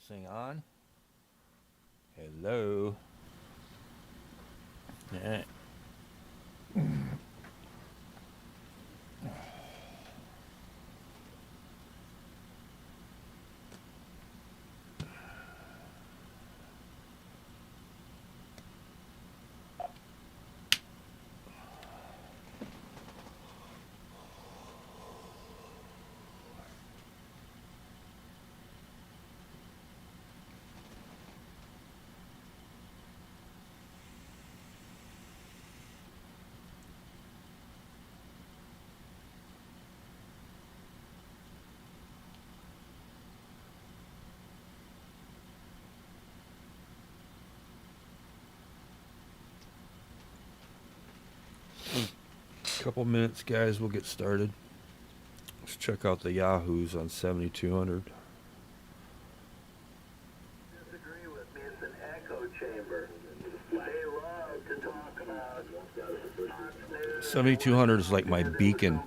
thing on. Hello. Yeah. Couple minutes, guys. We'll get started. Let's check out the Yahoos on 7200. Disagree with me, it's an echo chamber. They love to talk about Fox News 7200 is like my beacon.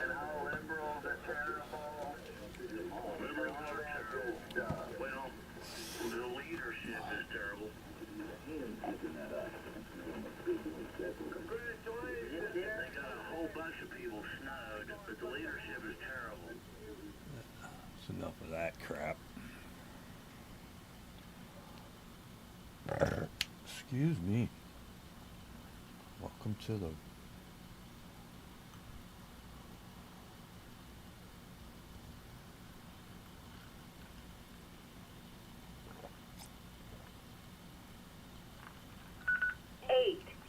and how liberals are terrible and all that good stuff. Well, the leadership is terrible. Congratulations. They got a whole bunch of people snowed, but the leadership is terrible. That's enough of that crap. Excuse me. Welcome to the...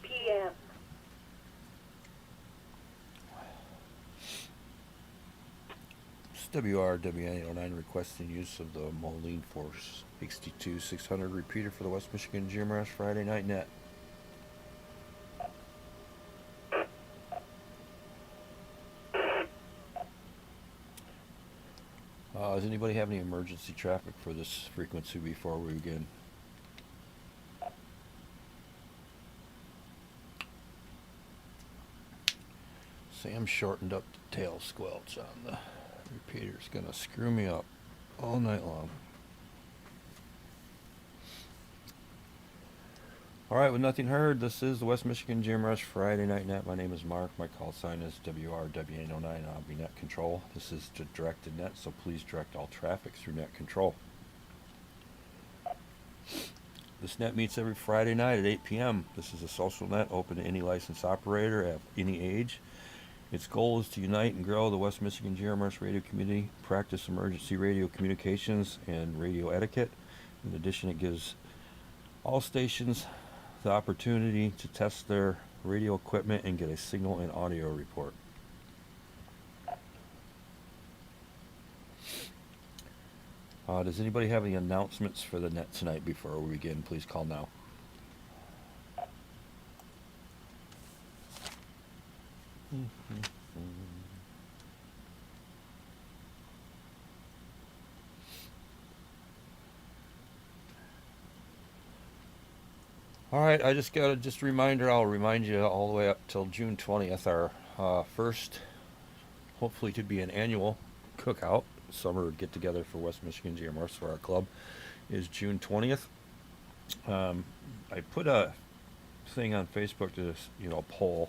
p.m. WRWN809 requesting use of the Moline Force 62-600 repeater for the West Michigan GMRS Friday Night Net. Does anybody have any emergency traffic for this frequency before we begin? Sam shortened up the tail squelch on the repeater. It's gonna screw me up all night long. Alright, with nothing heard, this is the West Michigan GMRS Friday Night Net. My name is Mark. My call sign is WRW809. I'll be net control. This is to directed net, so please direct all traffic through net control. This net meets every Friday night at 8 p.m. This is a social net open to any licensed operator at any age. Its goal is to unite and grow the West Michigan GMRS radio community, practice emergency radio communications and radio etiquette. In addition, it gives all stations the opportunity to test their radio equipment and get a signal and audio report. Does anybody have any announcements for the net tonight before we begin? Please call now. Alright, I just got a reminder. I'll remind you all the way up till June 20th. Our first, hopefully to be an annual cookout, summer get together for West Michigan GMRS for our club, is June 20th. I put a thing on Facebook to, poll,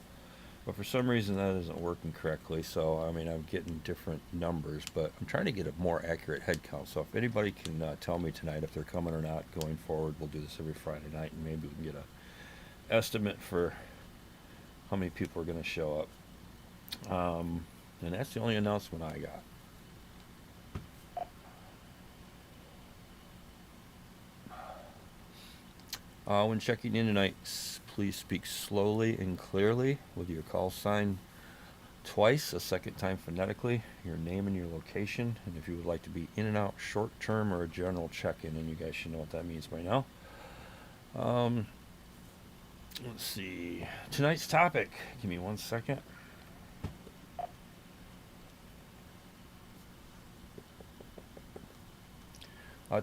but for some reason that isn't working correctly. So I'm getting different numbers, but I'm trying to get a more accurate head count. So if anybody can tell me tonight if they're coming or not going forward, we'll do this every Friday night, and maybe we can get a estimate for how many people are going to show up. And that's the only announcement I got. When checking in tonight, please speak slowly and clearly with your call sign twice, a second time phonetically, your name and your location, and if you would like to be in and out short term or a general check-in, and you guys should know what that means by now. Let's see. Tonight's topic. Give me 1 second.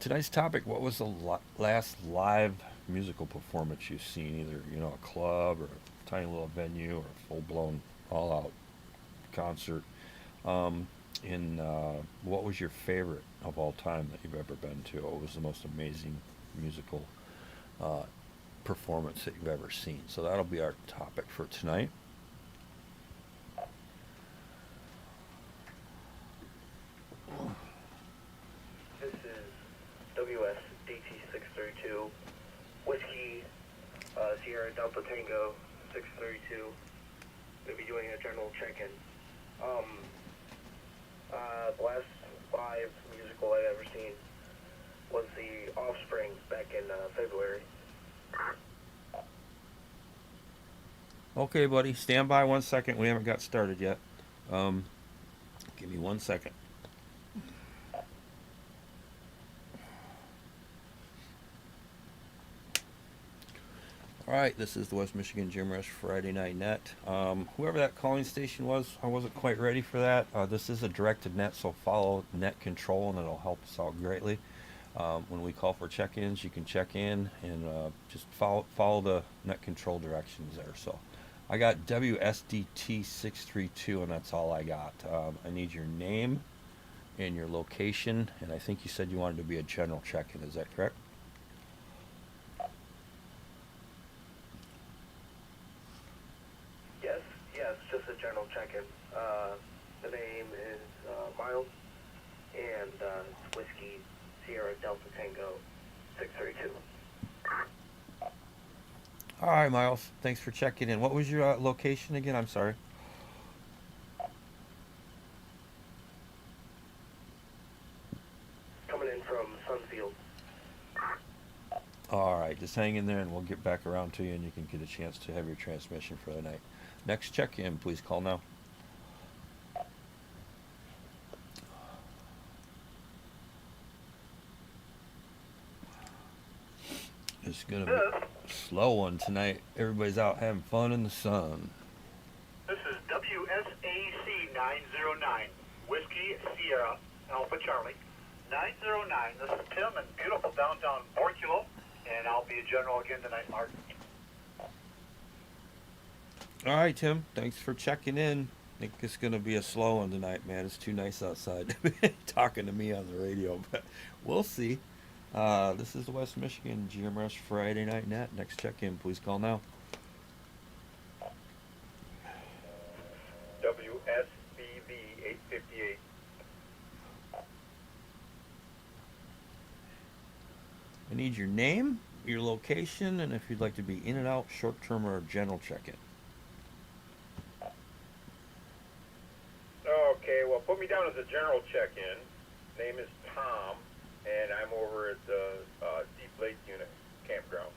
Tonight's topic, what was the last live musical performance you've seen, either a club or a tiny little venue or a full-blown all-out concert? what was your favorite of all time that you've ever been to? What was the most amazing musical uh, performance that you've ever seen? So that'll be our topic for tonight. This is WSDT 632, Whiskey, Sierra Delta Tango 632. We'll be doing a general check-in. The last live musical I've ever seen was The Offspring back in February. Okay, buddy, stand by 1 second. We haven't got started yet. Give me 1 second. All right, this is the West Michigan GMRS Friday Night Net. Whoever that calling station was, I wasn't quite ready for that. This is a directed net, so follow net control, and it'll help us out greatly. When we call for check-ins, you can check in and just follow the net control directions there. So I got WSDT 632, and that's all I got. I need your name and your location, and I think you said you wanted to be a general check-in. Is that correct? Yes, just a general check-in. The name is Miles, and it's Whiskey, Sierra Delta Tango 632. All right, Miles. Thanks for checking in. What was your location again? I'm sorry. Coming in from Sunfield. All right, just hang in there, and we'll get back around to you, and you can get a chance to have your transmission for the night. Next check-in, please call now. It's gonna be a slow one tonight. Everybody's out having fun in the sun. This is WSAC 909, Whiskey Sierra Alpha Charlie. 909, this is Tim in beautiful downtown Borculo, and I'll be a general again tonight, Mark. All right, Tim. Thanks for checking in. I think it's gonna be a slow one tonight, man. It's too nice outside to be talking to me on the radio, but we'll see. This is the West Michigan GMRS Friday Night Net. Next check-in, please call now. WSBV 858. I need your name, your location, and if you'd like to be in and out, short-term or general check-in. Okay, well, put me down as a general check-in. Name is Tom, and I'm over at the Deep Lake Unit Campground.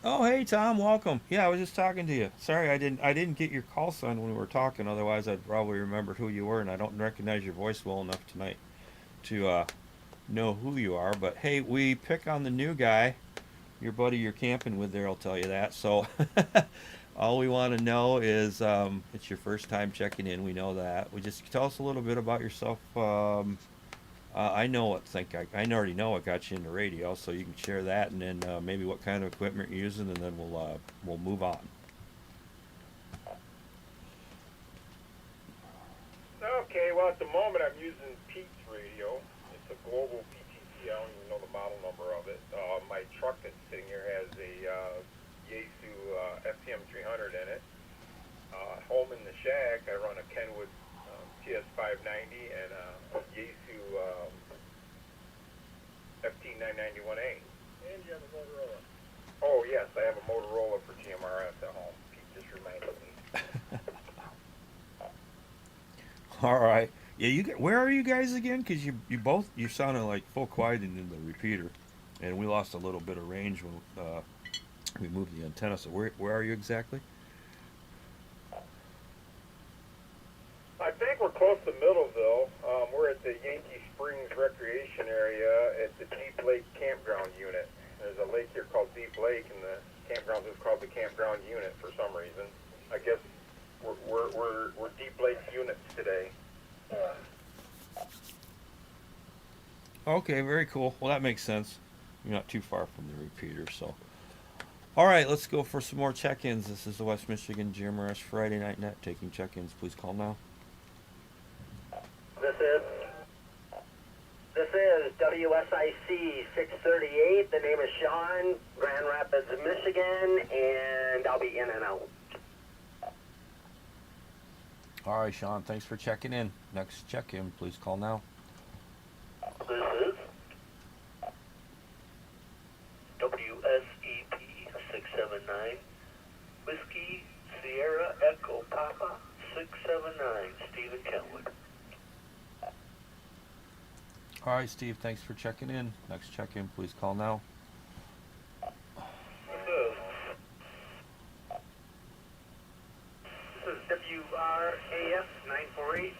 Oh, hey Tom, welcome. Yeah, I was just talking to you. Sorry, I didn't get your call sign when we were talking. Otherwise, I'd probably remember who you were, and I don't recognize your voice well enough tonight to know who you are. But hey, we pick on the new guy, your buddy you're camping with there. I'll tell you that. So all we want to know is it's your first time checking in. We know that. We just tell us a little bit about yourself. I know what I already know what got you into radio, so you can share that, and then maybe what kind of equipment you're using, and then we'll move on. Okay, well, at the moment I'm using Pete's radio. It's a global PTC. I don't even know the model number of it. My truck that's sitting here has a Yaesu FTM 300 in it. Home in the shack, I run a Kenwood TS 590 and a Yaesu FT 991A. And you have a Motorola. Oh yes, I have a Motorola for GMRS at home. Pete just reminded me. All right. Yeah, where are you guys again? Because you sounded like full quiet in the repeater, and we lost a little bit of range when we moved the antenna. So where are you exactly? I think we're close to Middleville. We're at the Yankee Springs Recreation Area at the Deep Lake Campground Unit. There's a lake here called Deep Lake, and the campground is called the Campground Unit for some reason. I guess we're Deep Lake units today. Okay, very cool. Well, that makes sense. You're not too far from the repeater, so. All right, let's go for some more check-ins. This is the West Michigan GMRS Friday Night Net taking check-ins. Please call now. This is WSIC 638. The name is Sean, Grand Rapids, Michigan, and I'll be in and out. All right, Sean, thanks for checking in. Next check-in, please call now. This is WSEP 679, Whiskey Sierra Echo Papa 679, Stephen Kentwood. All right, Steve, thanks for checking in. Next check-in, please call now. This is WRAS 948,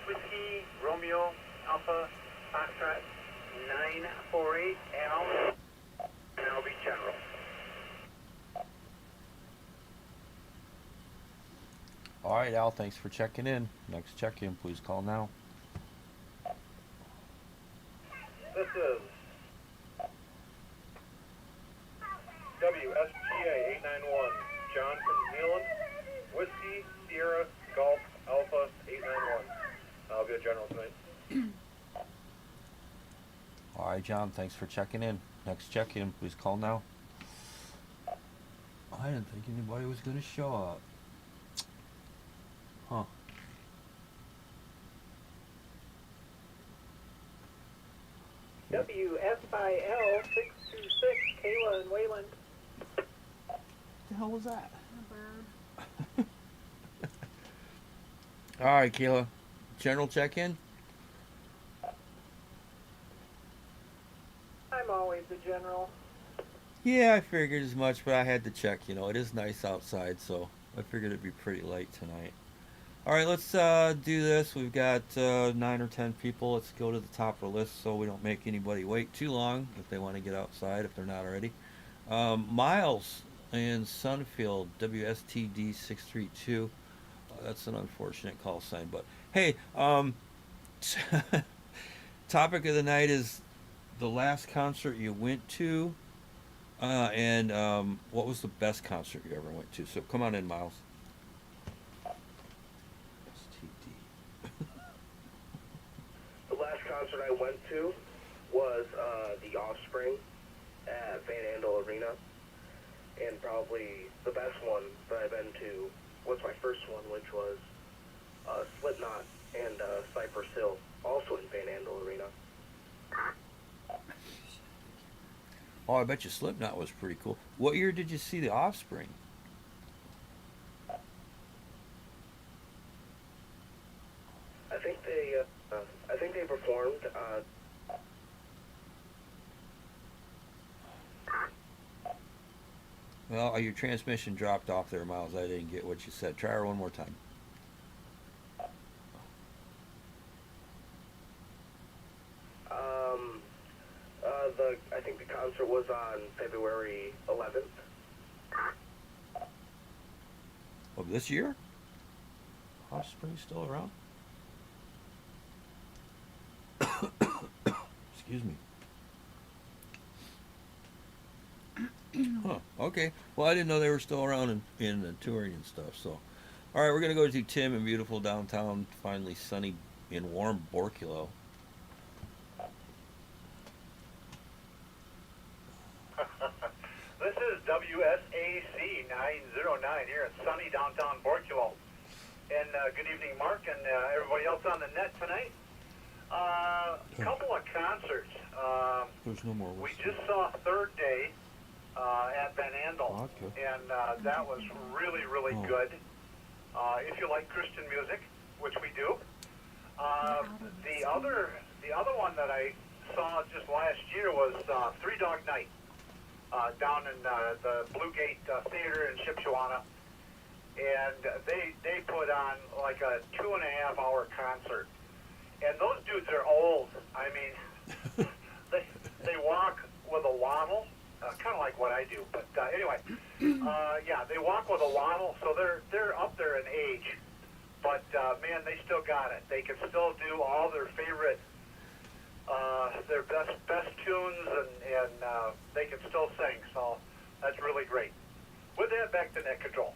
Whiskey Romeo Alpha Foxtrot 948, Al, and I'll be General. All right, Al, thanks for checking in. Next check-in, please call now. This is WSGA 891, John from New Zealand, Whiskey Sierra Golf Alpha 891. I'll be a general tonight. All right, John, thanks for checking in. Next check-in, please call now. I didn't think anybody was going to show up. Huh. WSIL 626, Kayla and Wayland. What the hell was that? All right, Kayla. General check-in? I'm always the general. Yeah, I figured as much, but I had to check. You know, it is nice outside, so I figured it'd be pretty light tonight. All right, let's do this. We've got 9 or 10 people. Let's go to the top of the list so we don't make anybody wait too long if they want to get outside, if they're not already. Miles in Sunfield, WSTD 632. That's an unfortunate call sign, but hey, topic of the night is the last concert you went to, and what was the best concert you ever went to? So come on in, Miles. The last concert I went to was The Offspring at Van Andel Arena, and probably the best one that I've been to was my first one, which was Slipknot and Cypress Hill, also in Van Andel Arena. Oh, I bet you Slipknot was pretty cool. What year did you see The Offspring? I think they performed. Well, your transmission dropped off there, Miles. I didn't get what you said. Try her one more time. I think the concert was on February 11th. Of this year? Offspring still around? Excuse me. Huh. Okay. Well, I didn't know they were still around in touring and stuff. So, all right, we're gonna go to Tim in beautiful downtown, finally sunny and warm Borculo. This is WSAC 909 here in sunny downtown Borculo. And good evening, Mark, and everybody else on the net tonight. Couple of concerts. There's no more. We whiskey. just saw Third Day at Van Andel, Vodka. and that was really, really Oh. good. If you like Christian music, which we do. The other one that I saw just last year was Three Dog Night down in the Blue Gate Theater in Shipshewana, and they put on like a 2.5-hour concert. And those dudes are old. I mean, they walk with a waddle, kind of like what I do. But anyway, yeah, they walk with a waddle, so they're up there in age. But man, they still got it. They can still do all their favorite, their best tunes, and they can still sing. So That's really great. With that, back to net control.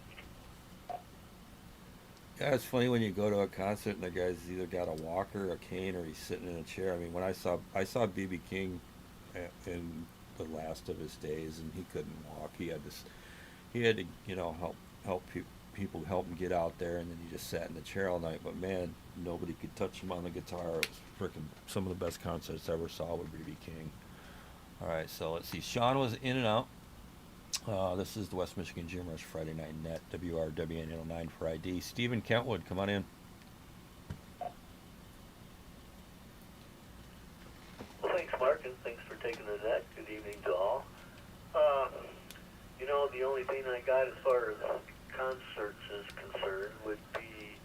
Yeah, it's funny when you go to a concert and the guy's either got a walker, a cane, or he's sitting in a chair. I mean, when I saw BB King in the last of his days, and he couldn't walk. He had to people help him get out there, and then he just sat in the chair all night. But man, nobody could touch him on the guitar. It was freaking some of the best concerts I ever saw with BB King. All right, so let's see. Sean was in and out. This is the West Michigan GMRS Friday Night Net, WRWN9 for ID. Stephen Kentwood, come on in. Well, thanks, Mark, and thanks for taking the net. Good evening to all. The only thing I got as far as concerts is concerned would be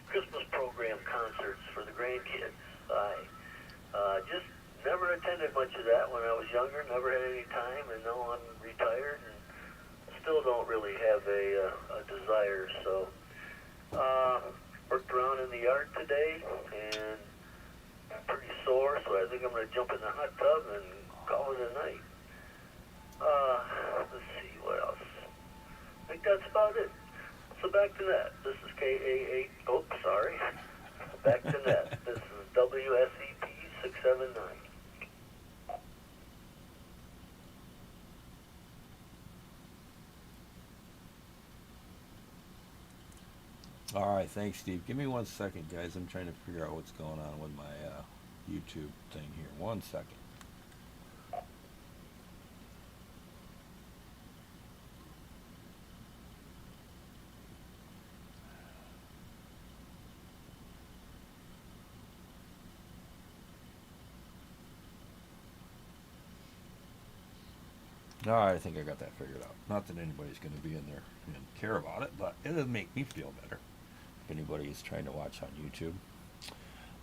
Christmas program concerts for the grandkids. I just never attended much of that when I was younger, never had any time, and now I'm retired and still don't really have a desire. So, worked around in the yard today and I'm pretty sore, so I think I'm going to jump in the hot tub and call it a night. Let's see, what else? I think that's about it. So back to net. This is KA8. Oh, sorry. Back to net. This is WSEP 679. All right, thanks, Steve. Give me 1 second, guys. I'm trying to figure out what's going on with my YouTube thing here. 1 second. All right, I think I got that figured out. Not that anybody's going to be in there and care about it, but it'll make me feel better if anybody is trying to watch on YouTube.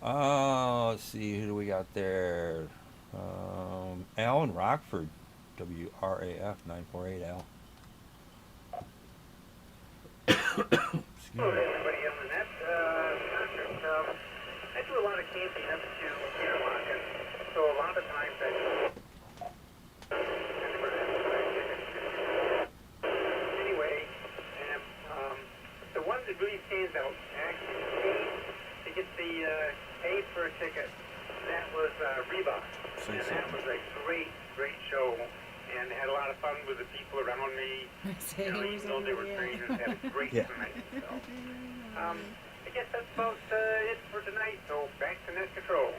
Let's see, who do we got there? Alan Rockford, WRAF 948 Al. Excuse Hello, me. everybody on the net. Concert. I do a lot of camping up to Interlochen, so a lot of times anyway, the one that really stands out, actually paid to get the paid for a ticket. That was Reba, Say and that something. was a great show, and had a lot of fun with the people around me. Even though they were strangers, had a great Yeah. night. So, I guess that's about it for tonight. So back to net control.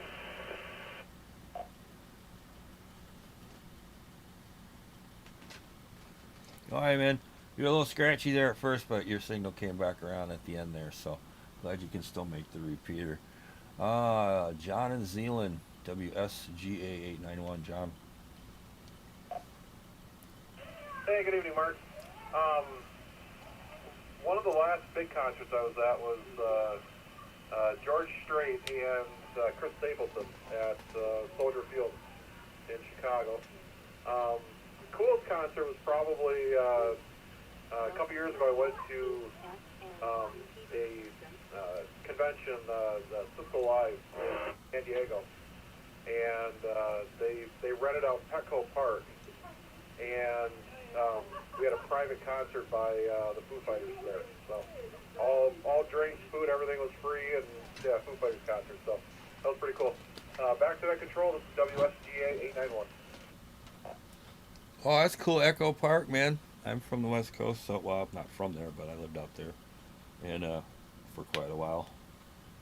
All right, man. You're a little scratchy there at first, but your signal came back around at the end there, so glad you can still make the repeater. John in Zealand, WSGA 891. John. Hey, good evening, Mark. One of the last big concerts I was at was George Strait and Chris Stapleton at Soldier Field in Chicago. Coolest concert was probably a couple years ago. I went to a convention, Cisco Live in San Diego, and they rented out Petco Park, and we had a private concert by the Foo Fighters there. So all drinks, food, everything was free, and yeah, Foo Fighters concert. So that was pretty cool. Back to that control. This is WSGA 891. Oh, that's cool. Echo Park, man. I'm from the West Coast, so well, I'm not from there, but I lived out there, and for quite a while.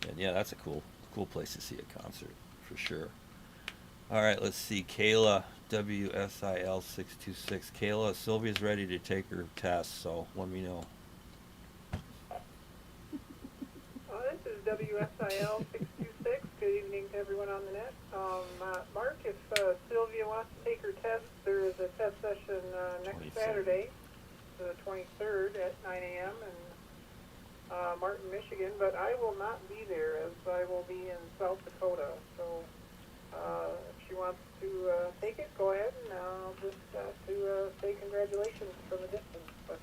And yeah, that's a cool place to see a concert for sure. All right, let's see. Kayla, WSIL 626. Kayla, Sylvia's ready to take her test, so let me know. This is WSIL 626. Good evening to everyone on the net. Mark, if Sylvia wants to take her test, there is a test session next 23rd. Saturday, the 23rd at 9 a.m. in Martin, Michigan. But I will not be there, as I will be in South Dakota. So if she wants to take it, go ahead, and I'll just to say congratulations from a distance. But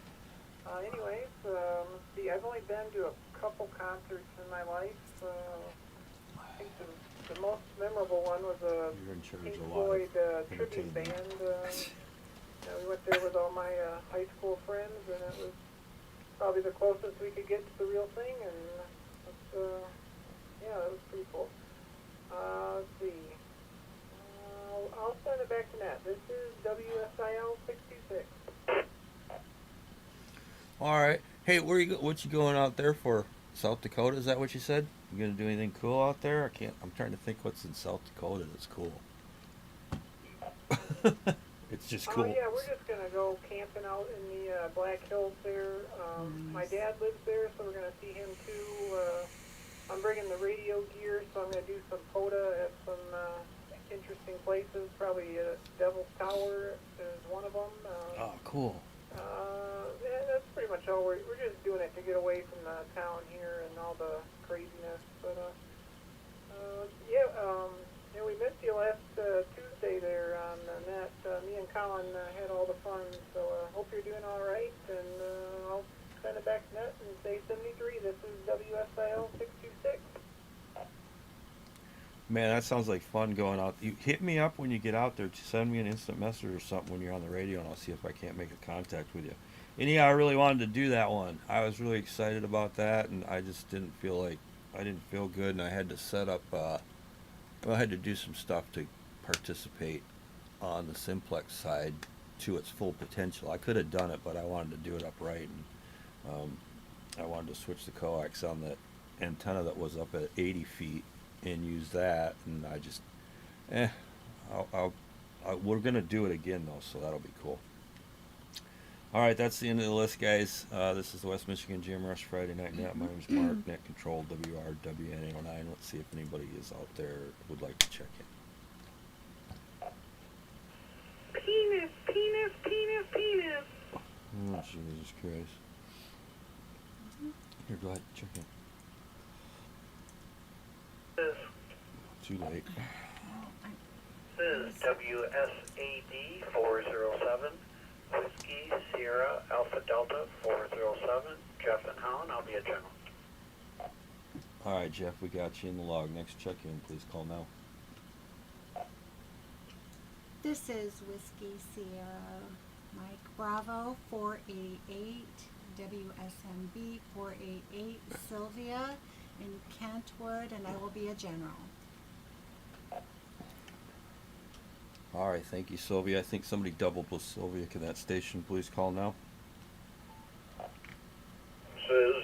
anyways, let's see. I've only been to a couple concerts in my life. I think the most memorable one was a You're in charge Pink of Floyd tribute entertainment. band we went there with all my high school friends, and it was probably the closest we could get to the real thing, and yeah, that was pretty cool. Let's see. I'll send it back to Nat. This is WSIL 66. All right. Hey, where you? What you going out there for? South Dakota? Is that what you said? You gonna do anything cool out there? I can't. I'm trying to think what's in South Dakota that's cool. It's just cool. Oh yeah, we're just gonna go camping out in the Black Hills there. My dad lives there, so we're gonna see him too. I'm bringing the radio gear, so I'm gonna do some POTA at some interesting places. Probably Devil's Tower is one of them. Oh, cool. Yeah, that's pretty much all. We're just doing it to get away from the town here and all the craziness. But yeah, we missed you last Tuesday there on Net. Me and Colin had all the fun. So hope you're doing all right. And I'll send it back to Net and say 73. This is WSIL 626. Man, that sounds like fun going out. You hit me up when you get out there. Just send me an instant message or something when you're on the radio, and I'll see if I can't make a contact with you. And yeah, I really wanted to do that one. I was really excited about that, and I just didn't feel good, and I had to set up. I had to do some stuff to participate on the simplex side to its full potential. I could have done it, but I wanted to do it upright, and I wanted to switch the coax on the antenna that was up at 80 feet. And use that, and I just, we're gonna do it again though, so that'll be cool. All right, that's the end of the list, guys. This is the West Michigan GMRS Friday Night Net. My name's Mark, Net Control WRWN 809. Let's see if anybody is out there would like to check in. Penis, penis, penis, penis. Oh, Jesus Christ! Here, go ahead, check in. Too late. This is WSAD 407, Whiskey Sierra Alpha Delta 407, Jeff and Hound. I'll be a general. All right, Jeff, we got you in the log. Next check-in, please call now. This is Whiskey Sierra Mike Bravo 488, WSMB 488, Sylvia in Kentwood, and I will be a general. All right, thank you, Sylvia. I think somebody doubled with Sylvia. Can that station please call now? This is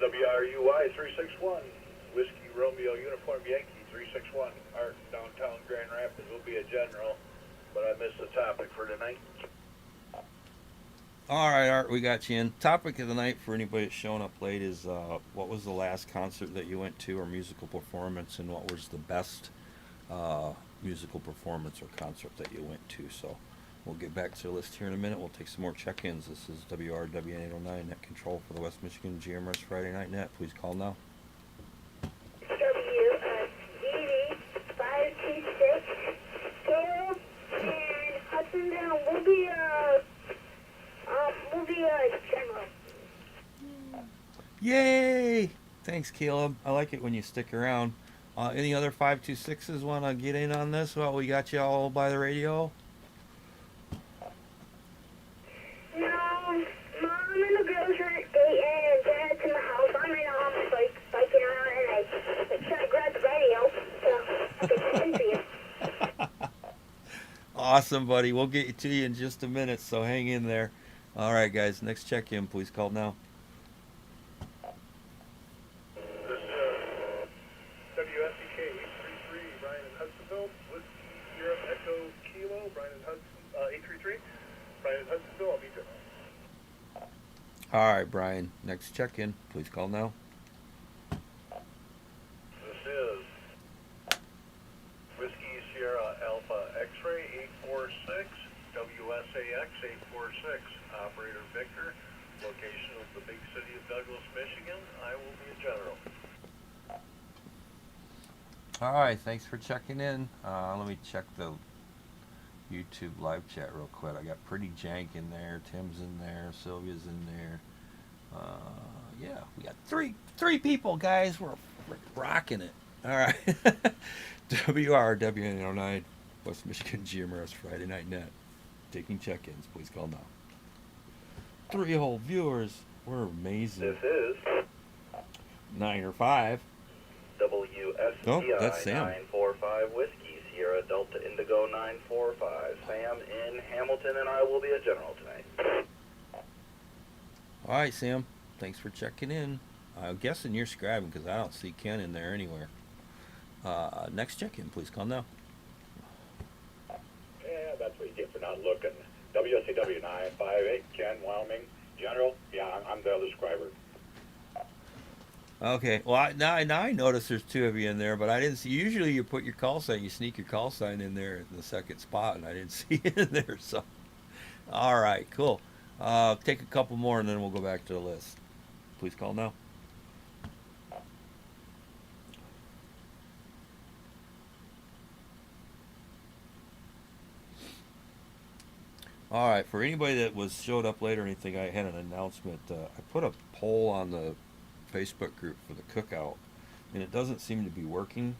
WRUI 361, Whiskey Romeo Uniform Yankee 361, Art, downtown Grand Rapids. Will be a general, but I missed the topic for tonight. All right, Art, we got you in. Topic of the night for anybody that's showing up late is what was the last concert that you went to or musical performance, and what was the best musical performance or concert that you went to. So we'll get back to the list here in a minute. We'll take some more check-ins. This is WRWN 809, Net Control for the West Michigan GMRS Friday Night Net. Please call now. WDD 526, Caleb and Hudson will be general. Yay! Thanks, Caleb. I like it when you stick around. Any other 526s want to get in on this? Well, we got you all by the radio. No, Mom and the girls are at 8 and Dad's in the house. I'm in the office biking around and I try to grab the radio so I can send to you. Awesome, buddy. We'll get to you in just a minute, so hang in there. All right, guys. Next check-in, please call now. This is WSEK 833, Brian in Hudsonville, Whiskey Sierra Echo Kilo, Brian in Hudson, 833, Brian in Hudsonville. I'll be general. All right, Brian. Next check-in, please call now. This is Whiskey Sierra Alpha X-Ray 846, WSAX 846, Operator Victor, location of the big city of Douglas, Michigan. I will be a general. All right, thanks for checking in. Let me check the YouTube live chat real quick. I got Pretty Jank in there, Tim's in there, Sylvia's in there. Yeah, we got three people, guys. We're rocking it. All right. WRWN 809, West Michigan GMRS Friday Night Net. Taking check-ins. Please call now. 3 whole viewers. We're amazing. This is 9 or 5. WSTI Oh, that's Sam. 945 Whiskey, Sierra Delta Indigo 945. Sam in Hamilton, and I will be a general tonight. All right, Sam. Thanks for checking in. I'm guessing you're scribing because I don't see Ken in there anywhere. Next check-in, please call now. Yeah, that's what you get for not looking. WSCW 958, Ken, Wyoming. General, yeah, I'm the other scriber. Okay. Well, now I notice there's 2 of you in there, but I didn't see. Usually, you put your call sign, you sneak your call sign in there in the second spot, and I didn't see it in there. So, all right, cool. Take a couple more, and then we'll go back to the list. Please call now. All right, for anybody that showed up late or anything, I had an announcement. I put a poll on the Facebook group for the cookout, and it doesn't seem to be working.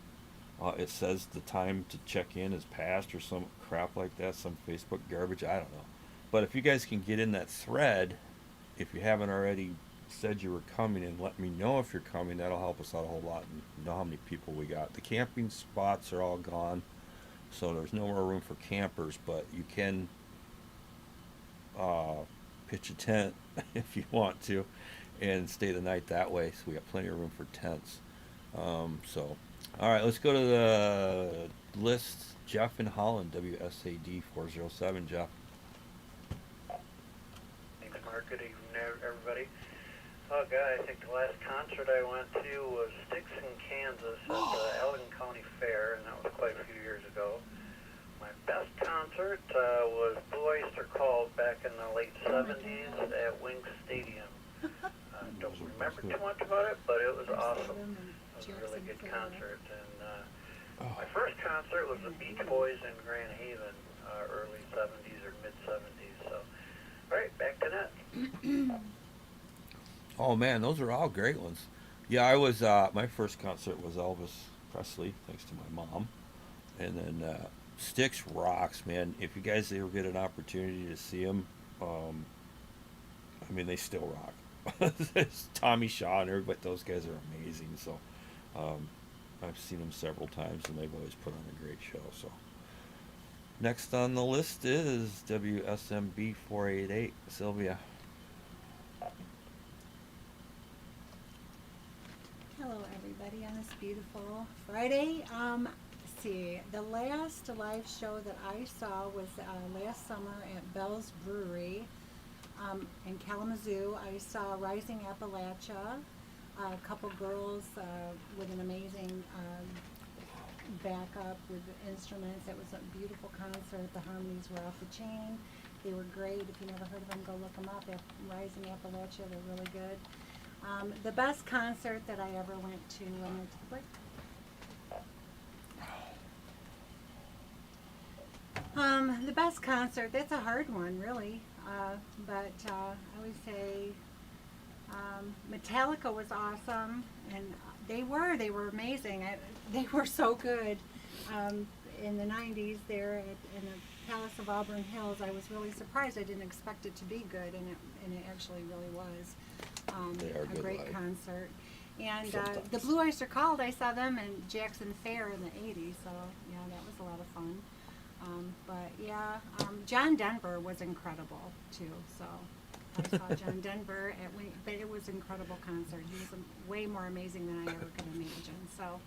It says the time to check in is past or some crap like that, some Facebook garbage. I don't know. But if you guys can get in that thread, if you haven't already said you were coming, and let me know if you're coming, that'll help us out a whole lot and know how many people we got. The camping spots are all gone, so there's no more room for campers, but you can pitch a tent if you want to and stay the night that way, so we got plenty of room for tents. So all right, let's go to the list. Jeff in Holland, WSAD 407. Jeff. Thanks, Mark. Good evening, everybody. Oh, God, I think the last concert I went to was Sticks in Kansas at the Allegan County Fair, and that was quite a few years ago. My best concert was Blue Oyster Cult back in the late 70s at Wink Stadium. Don't remember too much about it, but it was awesome. It was a really good concert. And my first concert was the Beach Boys in Grand Haven, early 70s or mid 70s. So, all right, back to that. Oh man, those are all great ones. Yeah, I was my first concert was Elvis Presley, thanks to my mom, and then Styx rocks, man. If you guys ever get an opportunity to see them, I mean they still rock. There's Tommy Shaw and everybody; those guys are amazing. So I've seen them several times, and they've always put on a great show. So next on the list is WSMB 488, Sylvia. Hello, everybody, on this beautiful Friday. Let's see, the last live show that I saw was last summer at Bell's Brewery in Kalamazoo. I saw Rising Appalachia, a couple girls with an amazing backup with instruments. It was a beautiful concert. The harmonies were off the chain. They were great. If you never heard of them, go look them up. Rising Appalachia, they're really good. The best concert that I ever went to, I went to the break. The best concert, that's a hard one, really. But I would say Metallica was awesome, and they were amazing. They were so good. In the 90s there in the Palace of Auburn Hills, I was really surprised. I didn't expect it to be good, and it actually really was. A great live concert. And the Blue Oyster Cult, I saw them in Jackson Fair in the 80s, so yeah, that was a lot of fun. But yeah, John Denver was incredible too, so I saw John Denver but it was an incredible concert. He was way more amazing than I ever could imagine, so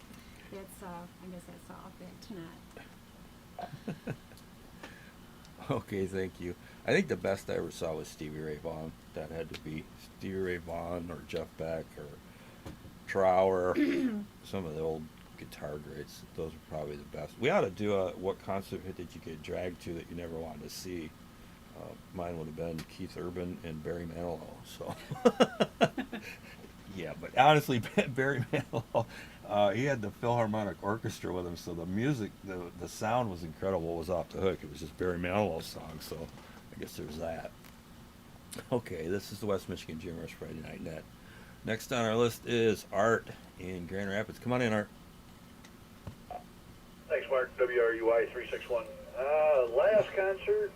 it's, I guess that's all big tonight. Okay, thank you. I think the best I ever saw was Stevie Ray Vaughan. That had to be Stevie Ray Vaughan or Jeff Beck or Trower. Some of the old guitar greats. Those are probably the best. We ought to do a what concert hit did you get dragged to that you never wanted to see. Mine would have been Keith Urban and Barry Manilow. So yeah, but honestly, Barry Manilow, he had the Philharmonic Orchestra with him, so the music, the sound was incredible. It was off the hook. It was just Barry Manilow's song, so I guess there's that. Okay, this is the West Michigan GMRS Friday Night Net. Next on our list is Art in Grand Rapids. Come on in, Art. Hey, Thanks, Mark. WRUI 361. Last concert,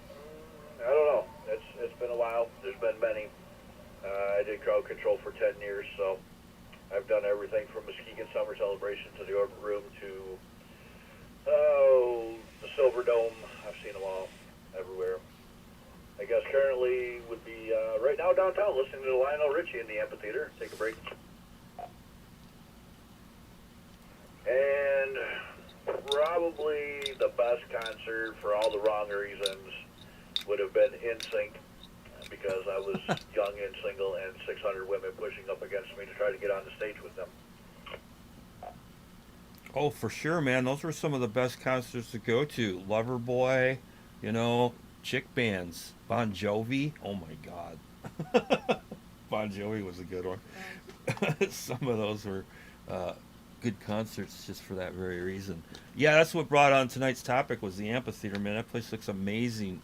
I don't know. It's been a while. There's been many. I did crowd control for 10 years, so I've done everything from Muskegon Summer Celebration to the Orbit Room to the Silver Dome. I've seen them all, everywhere. I guess currently would be right now downtown listening to Lionel Richie in the amphitheater. Take a break. And probably the best concert for all the wrong reasons would have been NSYNC, because I was young and single and 600 women pushing up against me to try to get on the stage with them. Oh, for sure, man. Those were some of the best concerts to go to. Loverboy, you know, chick bands. Bon Jovi. Oh my God. Bon Jovi was a good one. Some of those were good concerts just for that very reason. Yeah, that's what brought on tonight's topic was the amphitheater, man. That place looks amazing.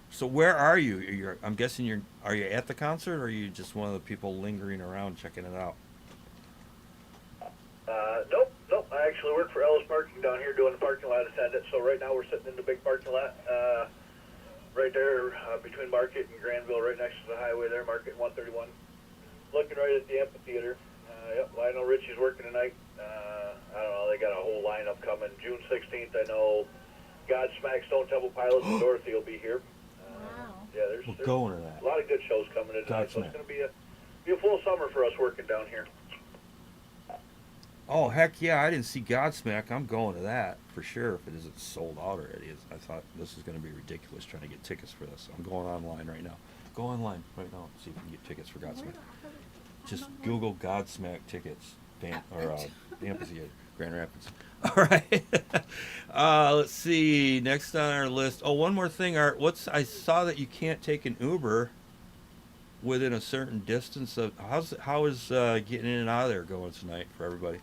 So where are you? I'm guessing are you at the concert, or are you just one of the people lingering around checking it out? Nope. I actually work for Ellis Parking down here doing the parking lot attendant. So right now we're sitting in the big parking lot, right there between Market and Granville, right next to the highway there, Market and 131. Looking right at the amphitheater. Yep, Lionel Richie's working tonight. I don't know, they got a whole lineup coming. June 16th, I know Godsmack, Stone Temple Pilots, and Dorothy will be here. Wow. Yeah, there's Going to that. a lot of good shows coming in tonight, so it's Godsmack. going to be a full summer for us working down here. Oh, heck yeah. I didn't see Godsmack. I'm going to that for sure if it isn't sold out already. I thought this is going to be ridiculous trying to get tickets for this. I'm going online right now. Go online right now and see if you can get tickets for Godsmack. Just Google Godsmack tickets, amphitheater, Grand Rapids. All right. Let's see. Next on our list. Oh, one more thing, Art. I saw that you can't take an Uber within a certain distance of. How is getting in and out of there going tonight for everybody?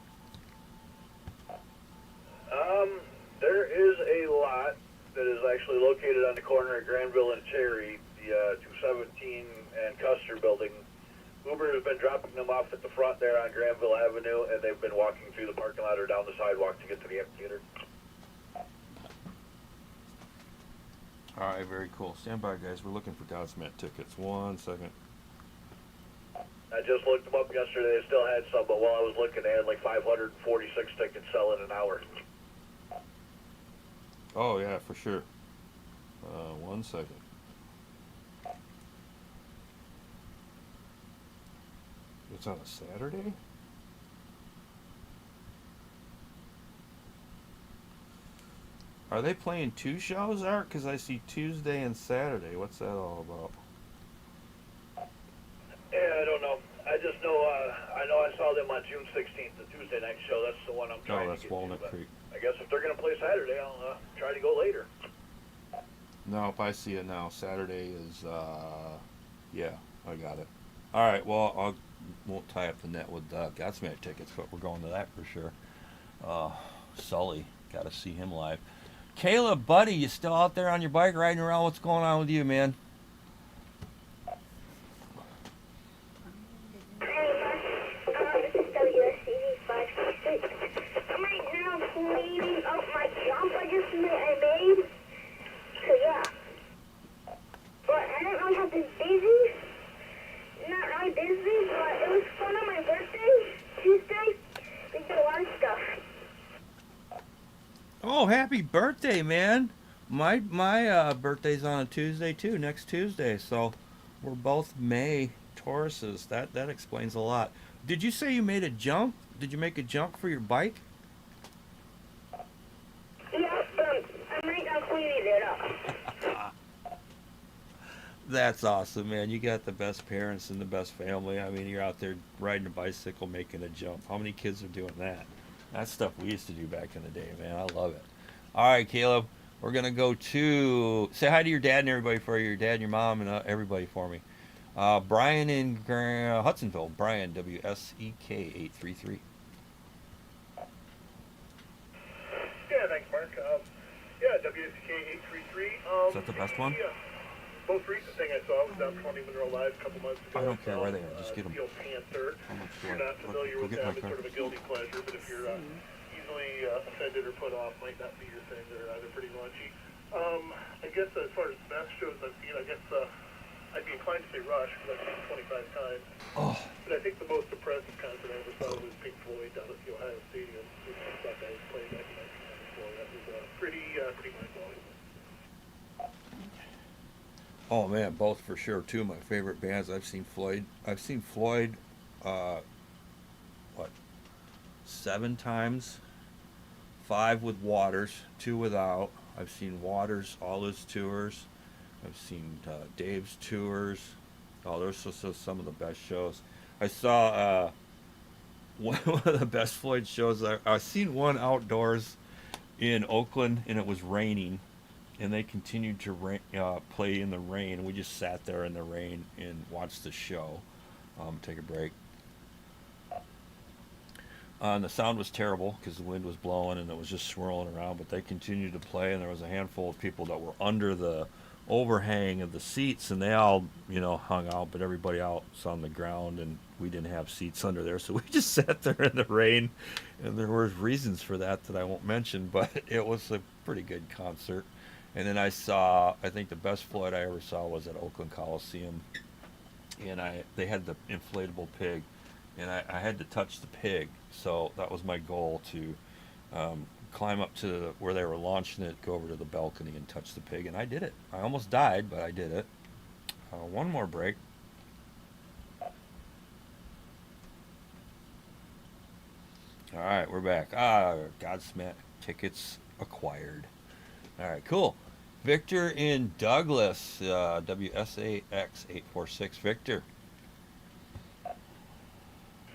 There is a lot that is actually located on the corner of Granville and Cherry, the 217 and Custer building. Uber has been dropping them off at the front there on Granville Avenue, and they've been walking through the parking lot or down the sidewalk to get to the amphitheater. All right, very cool. Stand by, guys. We're looking for Godsmack tickets. 1 second. I just looked them up yesterday. They still had some, but while I was looking, they had like 546 tickets selling an hour. Oh yeah, for sure. 1 second. It's on a Saturday? Are they playing two shows, Art? Because I see Tuesday and Saturday. What's that all about? Yeah, I don't know. I just know, I know I saw them on June 16th, the Tuesday night show. That's the one I'm trying Oh, to that's get Walnut to. Creek. I guess if they're going to play Saturday, I'll try to go later. Nope, I see it now. Saturday is, yeah, I got it. All right, well, I won't tie up the net with Godsmack tickets, but we're going to that for sure. Sully, got to see him live. Caleb, buddy, you still out there on your bike riding around? What's going on with you, man? This is WSCV 566. I'm right now cleaning up my jump I made. So yeah. But I don't really have been busy. Not really busy, but it was fun on my birthday, Tuesday. We did a lot of stuff. Oh, happy birthday, man! My birthday's on a Tuesday too, next Tuesday. So we're both May Tauruses. That explains a lot. Did you say you made a jump? Did you make a jump for your bike? Yeah, I'm right now cleaning it up. That's awesome, man. You got the best parents and the best family. I mean, you're out there riding a bicycle, making a jump. How many kids are doing that? That's stuff we used to do back in the day, man. I love it. All right, Caleb, we're going to go to... Say hi to your dad and everybody for you. Your dad, your mom, and everybody for me. Brian in Hudsonville. Brian, WSEK 833. Yeah, thanks, Mark. Yeah, WSK 833. Is that the best one? Yeah. Most recent thing I saw was down 20 Monroe Live a couple months ago. I don't care where they are. Just get them. Steel Panther. How much If do you're I- not familiar go with get my them, it's car. sort of a guilty pleasure, but if you're easy easily offended or put off. Might not be your thing. They're pretty raunchy. I guess as far as best shows I've seen, I guess I'd be inclined to say Rush because I've seen it 25 times. Oh, But I think the most impressive concert I ever saw was Pink Floyd down at the Ohio Stadium. Which I was playing back in 1994. That was pretty mind-blowing. oh man, both for sure. Two of my favorite bands. I've seen Floyd. I've seen Floyd, what, 7 times? 5 with Waters, 2 without. I've seen Waters all his tours. I've seen Dave's tours. Oh, those are some of the best shows. I saw one of the best Floyd shows. I've seen one outdoors in Oakland, and it was raining, and they continued to play in the rain. We just sat there in the rain and watched the show. Take a break. And the sound was terrible because the wind was blowing and it was just swirling around, but they continued to play, and there was a handful of people that were under the overhang of the seats, and they all, hung out, but everybody else on the ground, and we didn't have seats under there, so we just sat there in the rain, and there were reasons for that I won't mention, but it was a pretty good concert. And then I think the best Floyd I ever saw was at Oakland Coliseum, and they had the inflatable pig, and I had to touch the pig, so that was my goal, to climb up to where they were launching it, go over to the balcony and touch the pig, and I did it. I almost died, but I did it. One more break. All right, we're back. Godsmack tickets acquired. All right, cool. Victor in Douglas, WSAX 846. Victor.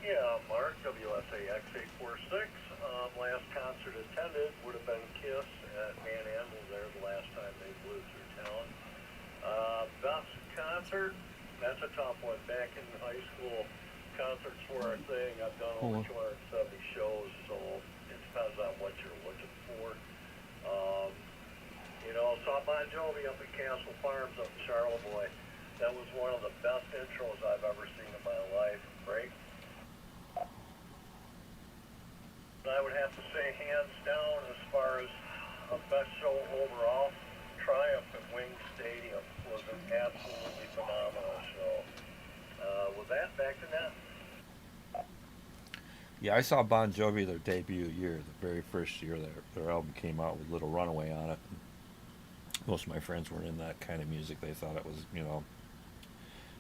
Yeah, Mark, WSAX 846. Last concert attended would have been Kiss at Van Andel there the last time they blew through town. Best concert, that's a tough one. Back in high school, concerts were a thing. I've done over 270 shows, so it depends on what you're looking for. Saw Bon Jovi up at Castle Farms up in Charlevoix. That was one of the best intros I've ever seen in my life. Great. I would have to say, hands down, as far as a best show overall, Triumph at Wing Stadium was an absolutely phenomenal show. With that, back to net. Yeah, I saw Bon Jovi their debut year, the very first year their album came out with Little Runaway on it. Most of my friends weren't in that kind of music. They thought it was,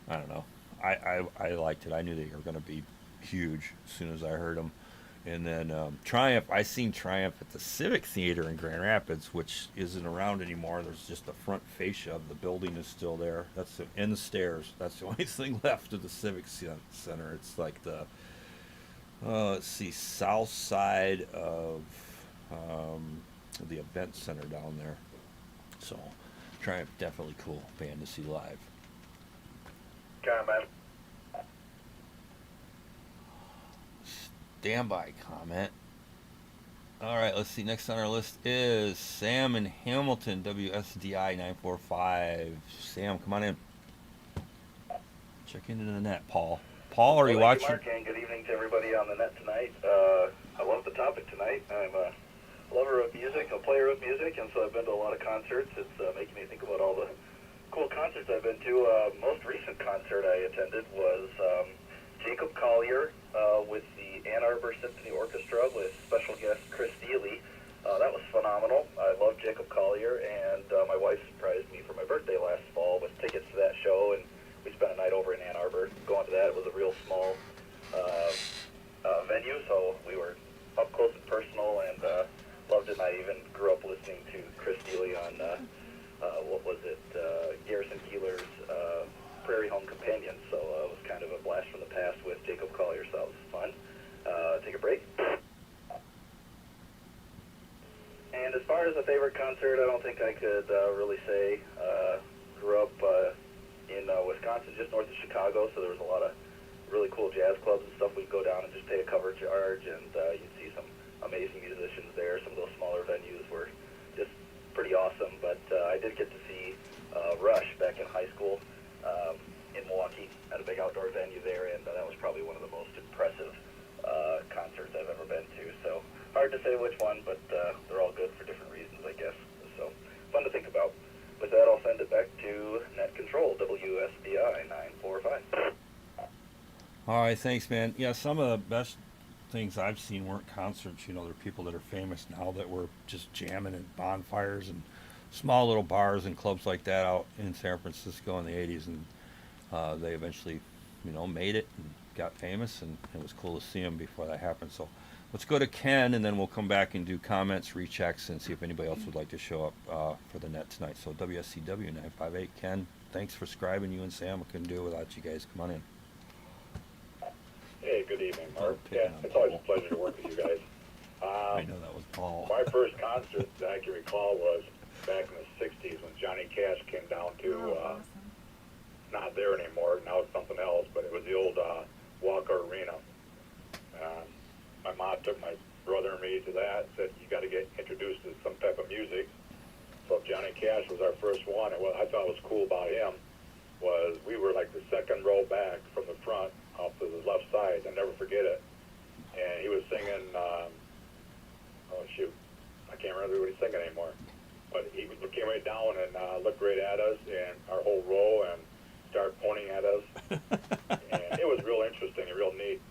I don't know. I liked it. I knew they were going to be huge as soon as I heard them. And then Triumph, I seen Triumph at the Civic Theater in Grand Rapids, which isn't around anymore. There's just the front fascia of the building is still there. And the stairs. That's the only thing left of the Civic Center. It's like the, let's see, south side of the event center down there. So Triumph, definitely cool band to see live. Comment. Standby comment. All right, let's see. Next on our list is Sam in Hamilton, WSDI 945. Sam, come on in. Check into the net, Paul. Paul, are you watching? Mark, and good evening to everybody on the net tonight. I love the topic tonight. I'm a lover of music, a player of music, and so I've been to a lot of concerts. It's making me think about all the cool concerts I've been to. Most recent concert I attended was Jacob Collier with the Ann Arbor Symphony Orchestra with special guest Chris Steele. That was phenomenal. I love Jacob Collier, and my wife surprised me for my birthday last fall with tickets to that show, and we spent a night over in Ann Arbor going to that. It was a real small venue, so we were up close and personal, and loved it. And I even grew up listening to Chris Steele on, Garrison Keillor's Prairie Home Companion, so it was kind of a blast from the past with Jacob Collier, so that was fun. Take a break. And as far as a favorite concert, I don't think I could really say. Grew up in Wisconsin, just north of Chicago, so there was a lot of really cool jazz clubs and stuff. We'd go down and just pay a cover charge, and you'd see some amazing musicians there. Some of those smaller venues were just pretty awesome, but I did get to see Rush back in high school in Milwaukee at a big outdoor venue there, and that was probably one of the most impressive concerts I've ever been to. So hard to say which WSBI 945. All right, thanks, man. Yeah, some of the best things I've seen weren't concerts. You know, there are people that are famous now that were just jamming at bonfires and small little bars and clubs like that out in San Francisco in the 80s. And they eventually, made it and got famous. And it was cool to see them before that happened. So let's go to Ken, and then we'll come back and do comments, rechecks, and see if anybody else would like to show up for the net tonight. So WSCW 958, Ken, thanks for scribing. You and Sam, I couldn't do it without you guys. Come on in. Hey, good evening, Mark. Yeah, it's always a pleasure to work with you guys. I know that was Paul. My first concert that I can recall was back in the 60s when Johnny Cash came down to, not there anymore, now it's something else, but it was the old Walker Arena. My mom took my brother and me to that, said you got to get introduced to some type of music. So Johnny Cash was our first one, and what I thought was cool about him was we were like the second row back from the front off to the left side. I'll never forget it. And he was singing, oh shoot, I can't remember what he's singing anymore. But he came right down and looked right at us and our whole row and started pointing at us. And it was real interesting and real neat.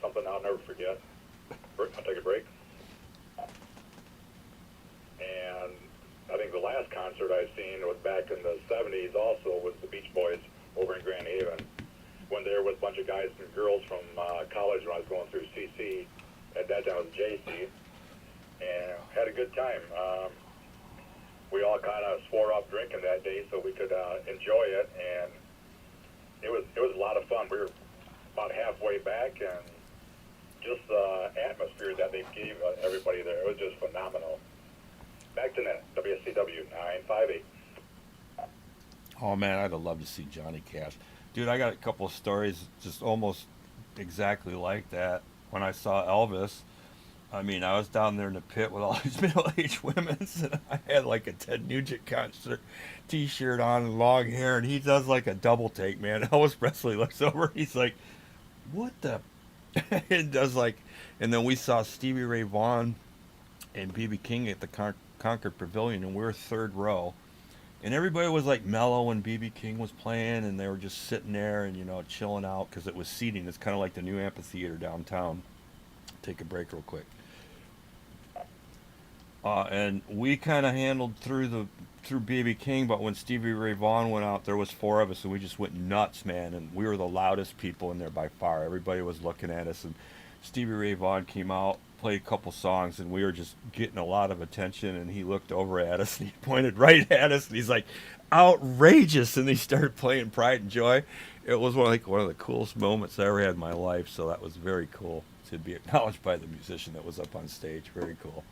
Something I'll never forget. I'll take a break. And I think the last concert I've seen was back in the 70s also was the Beach Boys over in Grand Haven. Went there with a bunch of guys and girls from college when I was going through CC. At that time it was JC. And had a good time. We all kind of swore off drinking that day so we could enjoy it. And it was a lot of fun. We were about halfway back, and just the atmosphere that they gave everybody there, it was just phenomenal. Back to net, WSCW 958. Oh man, I'd have loved to see Johnny Cash. Dude, I got a couple of stories just almost exactly like that. When I saw Elvis, I mean, I was down there in the pit with all these middle-aged women, and I had like a Ted Nugent concert t-shirt on and long hair, and he does like a double take, man. Elvis Presley looks over, he's like, what the? It does like, and then we saw Stevie Ray Vaughan and B.B. King at the Concord Pavilion, and we were third row. And everybody was like mellow when B.B. King was playing, and they were just sitting there and, chilling out because it was seating. It's kind of like the new amphitheater downtown. Take a break real quick. And we kind of handled through B.B. King, but when Stevie Ray Vaughan went out, there was four of us, and we just went nuts, man. And we were the loudest people in there by far. Everybody was looking at us, and Stevie Ray Vaughan came out, played a couple songs, and we were just getting a lot of attention. And he looked over at us, and he pointed right at us, and he's like, outrageous! And he started playing Pride and Joy. It was one of the coolest moments I ever had in my life. So that was very cool to be acknowledged by the musician that was up on stage. Very cool.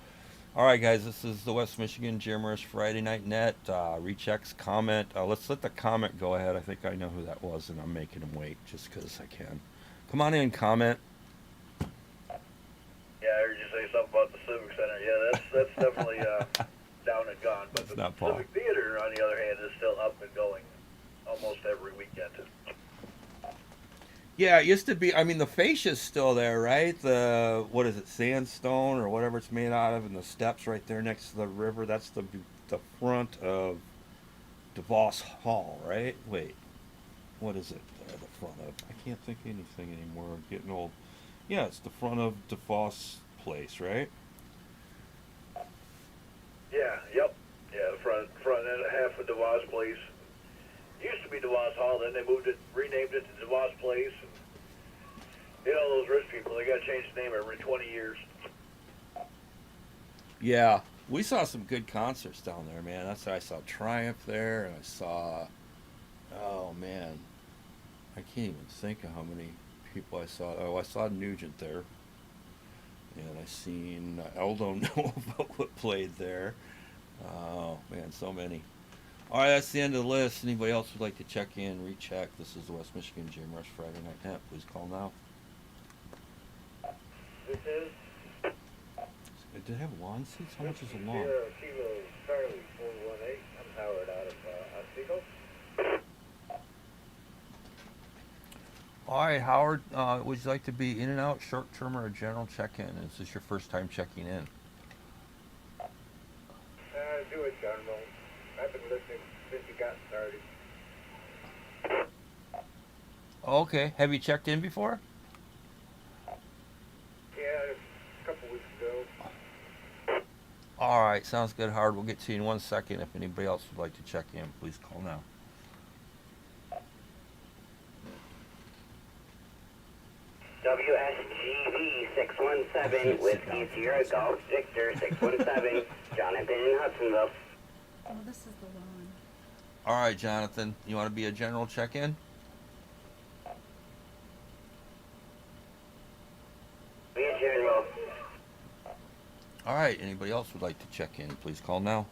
All right, guys, this is the West Michigan GMRS Friday Night Net. Rechecks, comment. Let's let the comment go ahead. I think I know who that was, and I'm making him wait just because I can. Come on in, comment. Yeah, I heard you say something about the Civic Center. Yeah, that's definitely down and gone. But That's the not Paul. Civic Theater, on the other hand, is still up and going almost every weekend. Yeah, it used to be. I mean, the fascia's still there, right? The what is it, sandstone or whatever it's made out of, and the steps right there next to the river. That's the front of DeVos Hall, right? Wait, what is it? The front of? I can't think of anything anymore. I'm getting old. Yeah, it's the front of DeVos Place, right? Yeah, yep. Yeah, the front end half of DeVos Place. Used to be DeVos Hall, then they renamed it to DeVos Place. And, those rich people, they got to change the name every 20 years. Yeah, we saw some good concerts down there, man. I saw Triumph there, and I saw, oh man, I can't even think of how many people I saw. Oh, I saw Nugent there, and I seen Aldo Nova played there. Oh man, so many. All right, that's the end of the list. Anybody else would like to check in, recheck? This is the West Michigan GMRS Friday Night Net. Please call now. This is Did it have lawn seats? How much is a lawn? Kilo Charlie 418. I'm Howard out of Oswego. All right, Howard, would you like to be in and out, short term, or a general check-in? Is this your first time checking in? Do it, general. I've been listening since you got started. Okay. Have you checked in before? Yeah, a couple weeks ago. All right. Sounds good, Howard. We'll get to you in 1 second. If anybody else would like to check in, please call now. WSGV 617, Whiskey Sierra Golf Victor 617, Jonathan in Hudsonville. Oh, this is the one. All right, Jonathan. You want to be a general check-in? Be a general. All right. Anybody else would like to check in, please call now.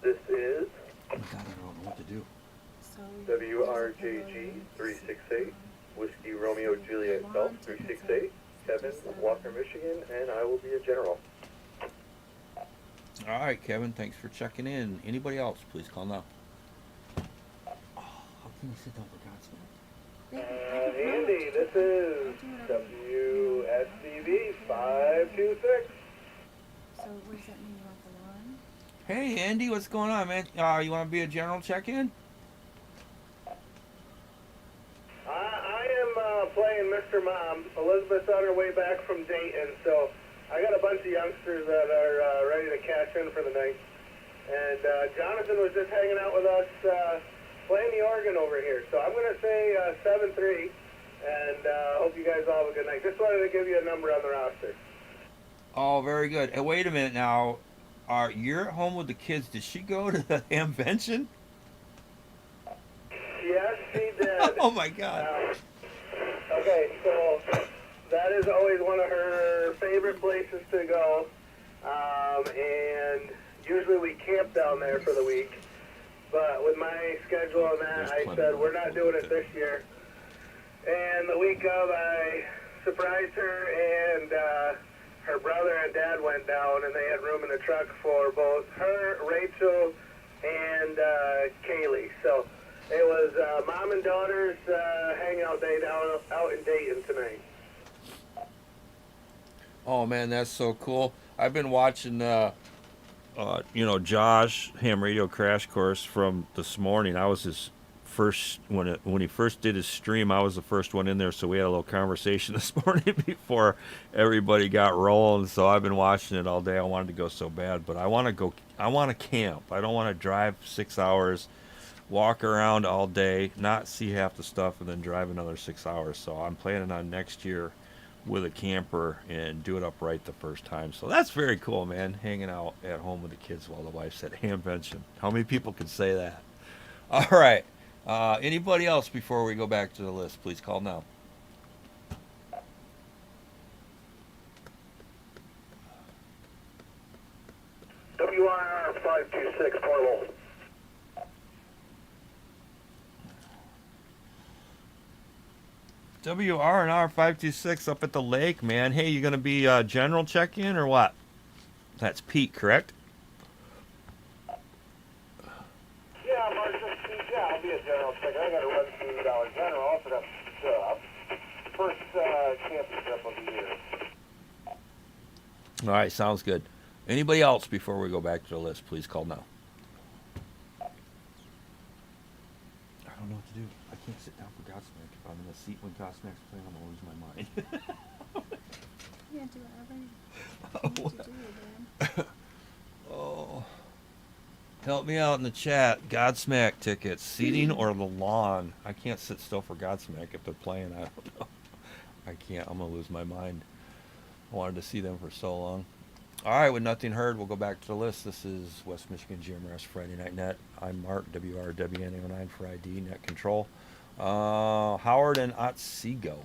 This is Oh, God, I don't know what to do. So WRJG 368, Whiskey Romeo Juliet Golf 368, Kevin, Walker, Michigan, and I will be a general. All right, Kevin. Thanks for checking in. Anybody else, please call now. Oh, how can you sit down for God's sake? Andy, this is WSCV 526. So what does that mean? You want the one? Hey, Andy, what's going on, man? You want to be a general check-in? I am playing Mr. Mom. Elizabeth's on her way back from Dayton, so I got a bunch of youngsters that are ready to cash in for the night. And Jonathan was just hanging out with us playing the organ over here. So I'm going to say 7-3, and hope you guys all have a good night. Just wanted to give you a number on the roster. Oh, very good. Hey, wait a minute now. You're at home with the kids. Did she go to the Hamvention? Yes, she did. Oh, my God. Okay, so that is always one of her favorite places to go. And usually we camp down there for the week. But with my schedule and that, I said we're not doing it this year. And the week of, I surprised her, and her brother and dad went down, and they had room in the truck for both her, Rachel, and Kaylee. So it was mom and daughter's hangout day down out in Dayton tonight. Oh, man, that's so cool. I've been watching, Josh, Ham Radio Crash Course from this morning. I was his first, when he first did his stream, I was the first one in there, so we had a little conversation this morning before everybody got rolling. So I've been watching it all day. I wanted to go so bad, but I want to camp. I don't want to drive 6 hours, walk around all day, not see half the stuff, and then drive another 6 hours. So I'm planning on next year with a camper and do it upright the first time. So that's very cool, man. Hanging out at home with the kids while the wife's at Hamvention. How many people can say that? All right. Anybody else before we go back to the list? Please call now. WIR 526 portable. WRNR 526 up at the lake, man. Hey, you gonna be general check-in or what? That's Pete, correct? Yeah, Mark, I'll be a general checker. I got to run through Dollar General for the first camping trip of the year. All right, sounds good. Anybody else before we go back to the list? Please call now. I don't know what to do. I can't sit down for Godsmack. If I'm in a seat when Godsmack's playing, I'm gonna lose my mind. Yeah, do whatever you need to do, man. Oh, help me out in the chat. Godsmack tickets, seating or the lawn? I can't sit still for Godsmack if they're playing. I don't know. I can't. I'm gonna lose my mind. I wanted to see them for so long. All right, with nothing heard, we'll go back to the list. This is West Michigan GMRS Friday Night Net. I'm Mark, WRWN09 for ID, Net Control. Howard and Otsego.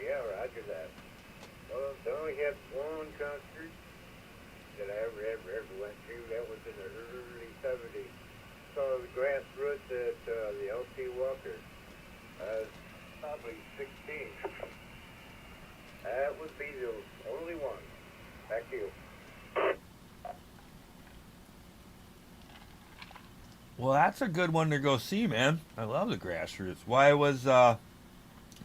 Yeah, roger that. Well, I only had one concert that I ever went to. That was in the early 70s. Saw the Grassroots at the LT Walker. I was probably 16. That would be the only one. Back to you. Well, that's a good one to go see, man. I love the Grassroots. Why was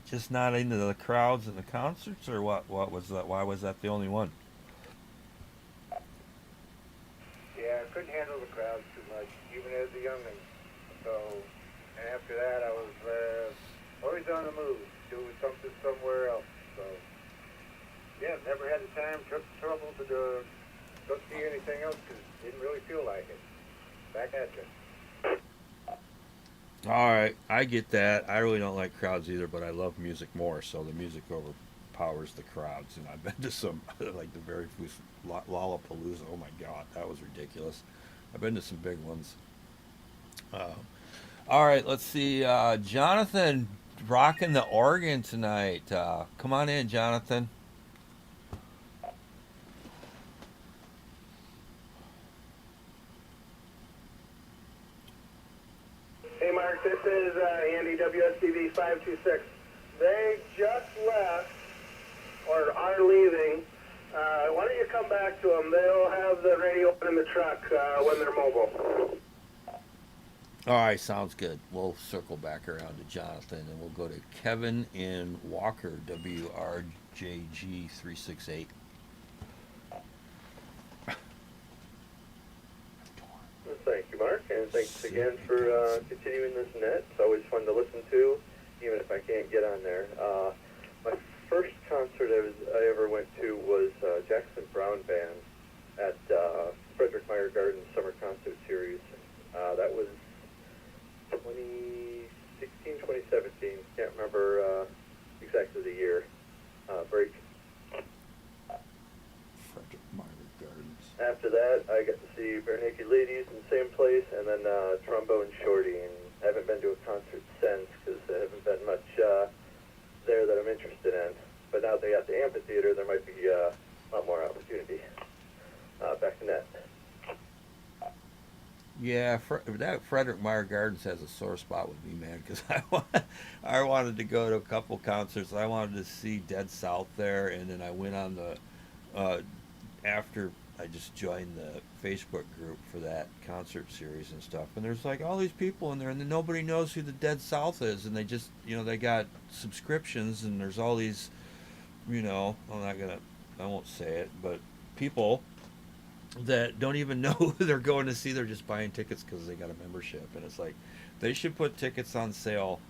just not into the crowds and the concerts, or what? What was that? Why was that the only one? crowds too much, even as a youngling. So after that, I was always on the move, doing something somewhere else. So yeah, never had the time, trouble to go see anything else because didn't really feel like it. Back at you. All right, I get that. I really don't like crowds either, but I love music more, so the music overpowers the crowds. And I've been to some, like the very first Lollapalooza. Oh my God, that was ridiculous. I've been to some big ones. All right, let's see. Jonathan rocking the organ tonight. Come on in, Jonathan. Hey Mark, this is Andy, WSTV 526. They just left, or are leaving. Why don't you come back to them? They'll have the radio in the truck when they're mobile. All right, sounds good. We'll circle back around to Jonathan, and we'll go to Kevin in Walker, WRJG 368. Thank you, Mark, and thanks again for continuing this net. It's always fun to listen to, even if I can't get on there. My first concert I ever went to was Jackson Brown Band at Frederick Meyer Gardens Summer Concert Series. That was 2016, 2017. Can't remember exactly the year. Break. Frederick Meyer Gardens. After that, I got to see Bare Naked Ladies in the same place, and then Trombone Shorty, and I haven't been to a concert since because there haven't been much there that I'm interested in. But now they got the amphitheater, there might be a lot more opportunity. Back in that. Yeah, that Frederick Meyer Gardens has a sore spot with me, man, because I wanted to go to a couple concerts. I wanted to see Dead South there, and then I went on the after I just joined the Facebook group for that concert series and stuff, and there's like all these people in there, and then nobody knows who the Dead South is, and they just, they got subscriptions, and there's all these, I won't say it, but people that don't even know who they're going to see. They're just buying tickets because they got a membership, and it's like they should put tickets on sale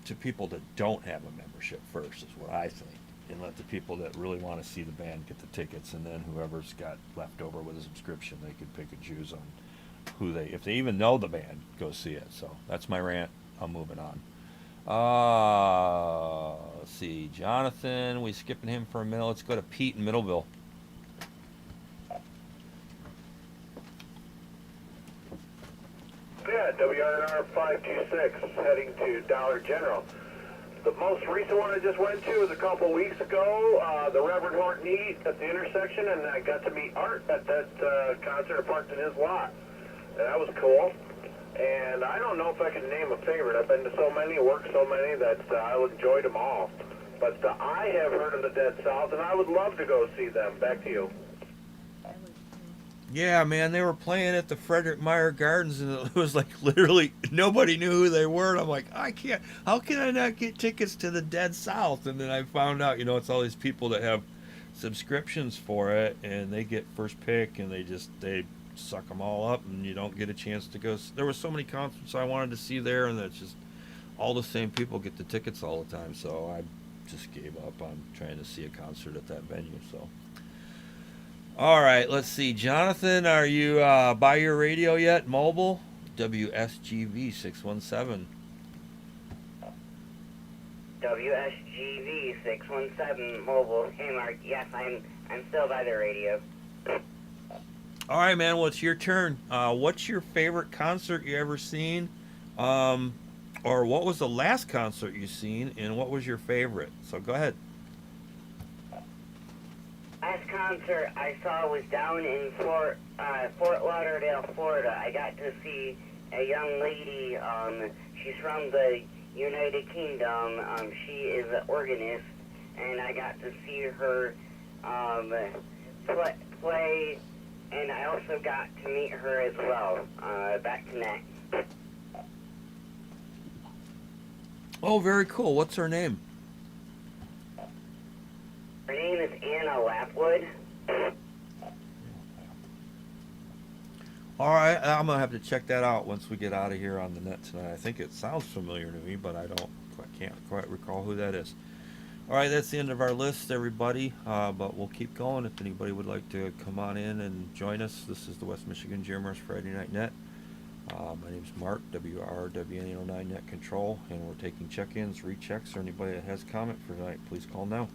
to people that don't have a membership first, is what I think, and let the people that really want to see the band get the tickets, and then whoever's got left over with a subscription, they can pick and choose on who if they even know the band, go see it. So that's my rant. I'm moving on. Let's see, Jonathan, we skipping him for a minute. Let's go to Pete in Middleville. Yeah, WRNR 526, heading to Dollar General. The most recent one I just went to was a couple weeks ago, the Reverend Horton Heat at the intersection, and I got to meet Art at that concert parked in his lot. And that was cool. And I don't know if I can name a favorite. I've been to so many, worked so many, that I enjoyed them all. But I have heard of the Dead South, and I would love to go see them. Back to you. Yeah, man, they were playing at the Frederick Meyer Gardens, and it was like literally nobody knew who they were. And I'm like, how can I not get tickets to the Dead South? And then I found out, it's all these people that have subscriptions for it, and they get first pick, and they suck them all up, and you don't get a chance to go. There were so many concerts I wanted to see there, and it's just all the same people get the tickets all the time. So I just gave up on trying to see a concert at that venue. So. All right, let's see. Jonathan, are you by your radio yet? Mobile? WSGV 617. WSGV 617 mobile. Hey Mark, yes, I'm still by the radio. All right, man. Well, it's your turn. What's your favorite concert you ever seen? Or what was the last concert you seen, and what was your favorite? So go ahead. Last concert I saw was down in Fort Lauderdale, Florida. I got to see a young lady. She's from the United Kingdom. She is an organist, and I got to see her play, and I also got to meet her as well. Back to net. Oh, very cool. What's her name? Her name is Anna Lapwood. All right, I'm gonna have to check that out once we get out of here on the net tonight. I think it sounds familiar to me, but I can't quite recall who that is. All right, that's the end of our list, everybody. But we'll keep going. If anybody would like to come on in and join us, this is the West Michigan GMRS Friday Night Net. My name's Mark, WRWN809 Net Control, and we're taking check-ins, rechecks, or anybody that has comment for tonight. Please call now.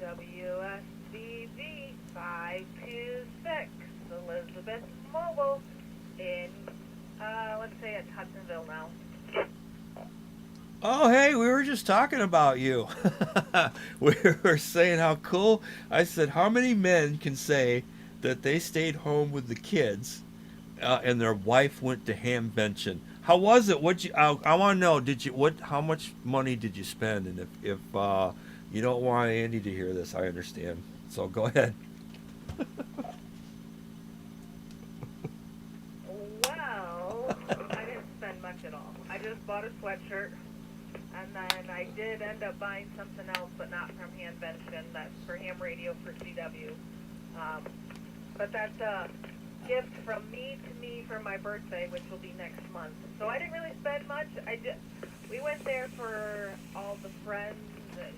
WSBV 526, Elizabeth Mobile in, let's say it's Hudsonville now. Oh, hey, we were just talking about you. We were saying how cool. I said, how many men can say that they stayed home with the kids and their wife went to Hamvention? How was it? What you? I want to know. Did you? What? How much money did you spend? And if you don't want Andy to hear this, I understand. So go ahead. Well, I didn't spend much at all. I just bought a sweatshirt, and then I did end up buying something else, but not from Hamvention. That's for ham radio for CW. But that's a gift from me to me for my birthday, which will be next month. So I didn't really spend much. We went there for all the friends and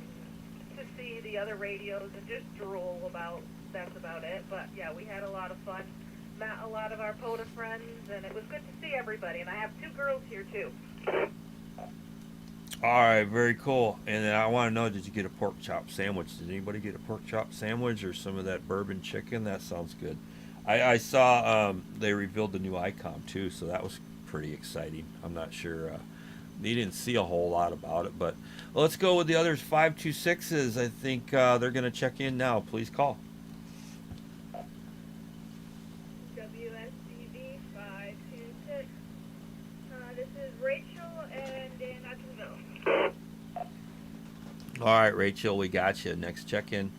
to see the other radios and just drool about. That's about it. But yeah, we had a lot of fun. Met a lot of our POTA friends, and it was good to see everybody. And I have 2 girls here too. All right, very cool. And then I want to know, did you get a pork chop sandwich? Did anybody get a pork chop sandwich or some of that bourbon chicken? That sounds good. I saw they revealed the new ICOM too, so that was pretty exciting. I'm not sure. You didn't see a whole lot about it, but let's go with the others. 526s. I think they're going to check in now. Please call. WSCB 526. This is Rachel and in Hudsonville. All right, Rachel, we got you. Next check in.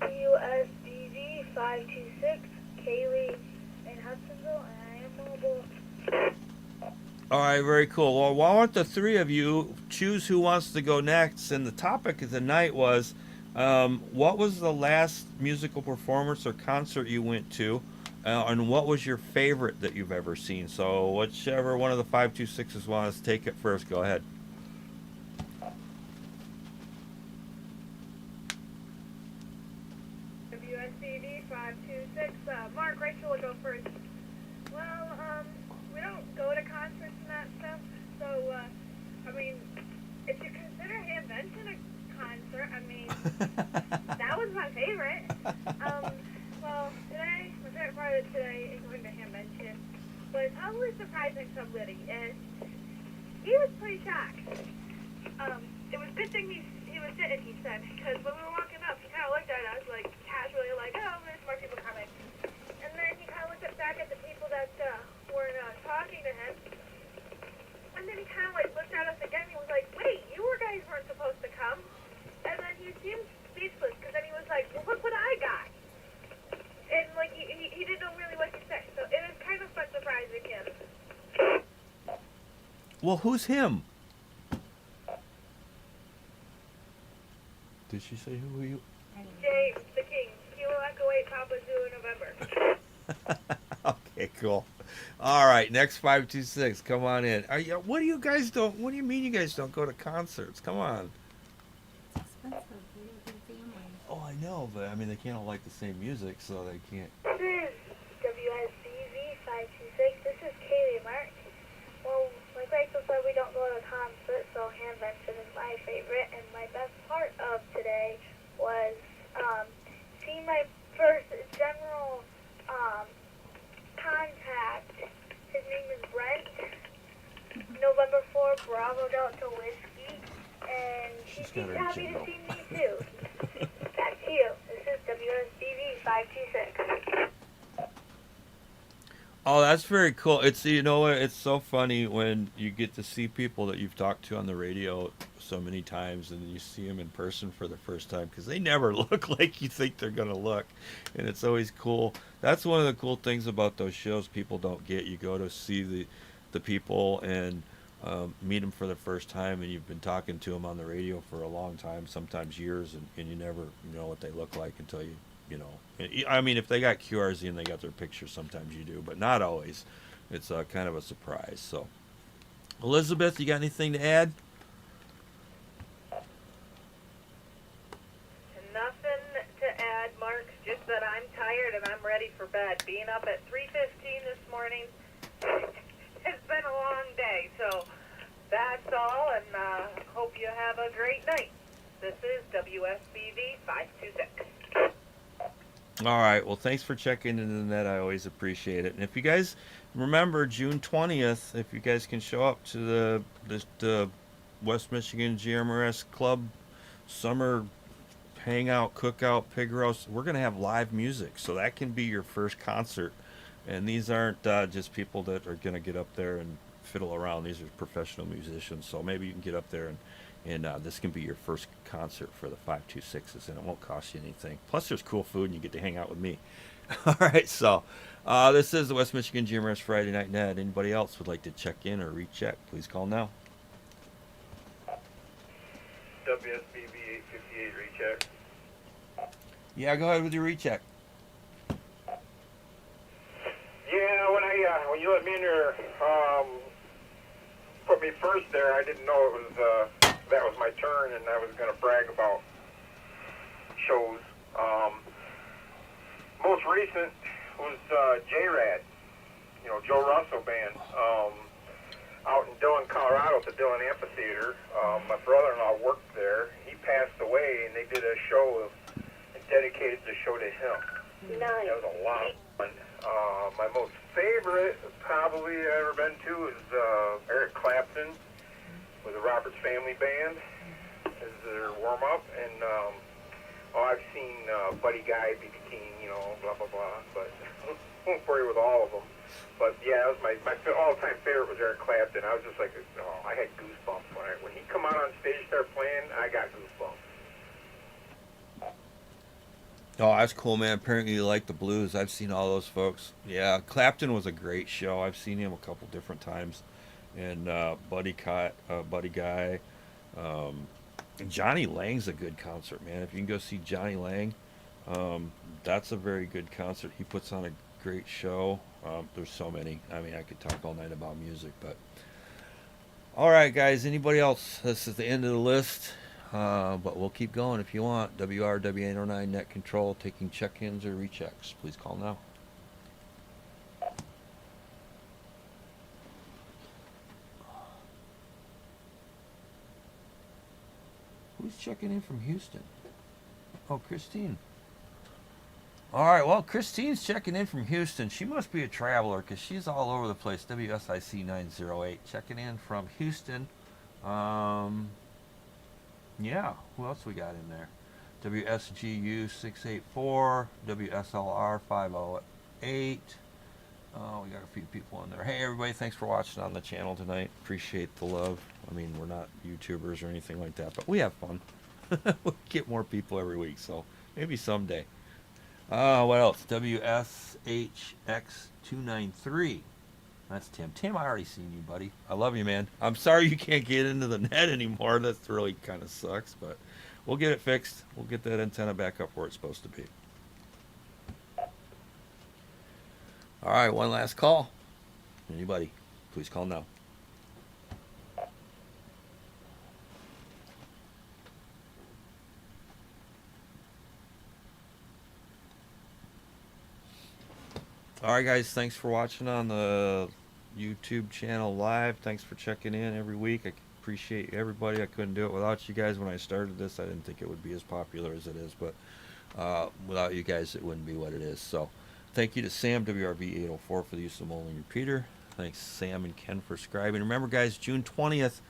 WSBV 526, Kaylee in Hudsonville, and I am mobile. All right, very cool. Well, why don't the 3 of you choose who wants to go next? And the topic of the night was, what was the last musical performance or concert you went to? And what was your favorite that you've ever seen? So whichever one of the 526s wants to take it first, go ahead. WSCV 526, Mark, Rachel will go first. Well, we don't go to concerts and that stuff, so, I mean, if you consider Hamvention a concert, I mean, that was my favorite. Well, today, my favorite part of today is going to Hamvention was probably surprising somebody, and he was pretty shocked. It was a good thing he was sitting, he said, because when we were walking up, he kind of looked at us, like, casually, like, oh, there's more people coming. And then he kind of looked back at the people that were talking to him, and then he kind of, like, looked at us again, and he was like, wait, you guys weren't supposed to come. And then he seemed speechless, because then he was like, well, look what I got. And, like, he didn't know really what to say, so it was kind of fun surprising him. Well, who's him? Did she say who you? James, the king. He will evacuate Papa Zoo in November. Okay, cool. All right, next 526. Come on in. What do you guys don't? What do you mean you guys don't go to concerts? Come on. It's expensive. We have a big family. Oh, I know, but I mean they can't all like the same music, so they can't. This is WSBV 526. This is Kaylee Mark. Well, like Rachel said, we don't go to concerts, so Hamvention is my favorite. And my best part of today was seeing my first general contact. His name is Brent. November 4, Bravo Delta Whiskey. And he's happy to see me too. Back to you. This is WSBV 526. Oh, that's very cool. It's, you know what, it's so funny when you get to see people that you've talked to on the radio so many times and then you see them in person for the first time because they never look like you think they're going to look, and it's always cool. That's one of the cool things about those shows people don't get. You go to see the people, and meet them for the first time and you've been talking to them on the radio for a long time, sometimes years, and you never know what they look like until you know. I mean, if they got QRZ and they got their picture, sometimes you do, but not always. It's kind of a surprise. So, Elizabeth, you got anything to add? Nothing to add, Mark. Just that I'm tired and I'm ready for bed. Being up at 3:15 this morning, it's been a long day. So that's all, and hope you have a great night. This is WSBV 526. All right. Well, thanks for checking into the net. I always appreciate it. And if you guys remember June 20th, if you guys can show up to the West Michigan GMRS Club summer hangout, cookout, pig roast, we're going to have live music. So that can be your first concert. And these aren't just people that are going to get up there and fiddle around. These are professional musicians. So maybe you can get up there and this can be your first concert for the 526s, and it won't cost you anything. Plus, there's cool food, and you get to hang out with me. All right, so this is the West Michigan GMRS Friday Night Net. Anybody else would like to check in or recheck, please call now. WSBB 858 recheck. Yeah, go ahead with your recheck. Yeah, when you let me in there, put me first there, I didn't know it was that was my turn, and I was going to brag about shows. Most recent was J-Rad, Joe Russell Band, out in Dillon, Colorado at the Dillon Amphitheater. My brother-in-law worked there. He passed away, and they did a show and dedicated the show to him. Nice. That was a lot of fun. My most favorite probably I've ever been to is Eric Clapton with the Roberts Family Band as their warm-up. And I've seen Buddy Guy, B.B. King, blah, blah, blah. But won't bore you with all of them. But yeah, that was my all-time favorite was Eric Clapton. I was just like, I had goosebumps when he come out on stage, start playing. I got goosebumps. Oh, that's cool, man. Apparently you like the blues. I've seen all those folks. Yeah, Clapton was a great show. I've seen him a couple different times. And Buddy Guy. And Johnny Lang's a good concert, man. If you can go see Johnny Lang, that's a very good concert. He puts on a great show. There's so many. I mean, I could talk all night about music, but all right, guys. Anybody else? This is the end of the list. But we'll keep going if you want. WRW809 Net Control, taking check-ins or rechecks. Please call now. Who's checking in from Houston? Oh, Christine. All right, well, Christine's checking in from Houston. She must be a traveler because she's all over the place. WSIC 908, checking in from Houston. Yeah, who else we got in there? WSGU 684, WSLR 508. Oh, we got a few people in there. Hey, everybody, thanks for watching on the channel tonight. Appreciate the love. I mean, we're not YouTubers or anything like that, but we have fun. We get more people every week, so maybe someday. What else? WSHX293. That's Tim. Tim, I already seen you, buddy. I love you, man. I'm sorry you can't get into the net anymore. That's really kind of sucks, but we'll get it fixed. We'll get that antenna back up where it's supposed to be. All right, one last call. Anybody, please call now. All right, guys, thanks for watching on the YouTube channel live. Thanks for checking in every week. I appreciate everybody. I couldn't do it without you guys. When I started this, I didn't think it would be as popular as it is, but without you guys, it wouldn't be what it is. So thank you to Sam, WRV804, for the use of the Molding Repeater. Thanks, Sam and Ken, for subscribing. Remember, guys, June 20th,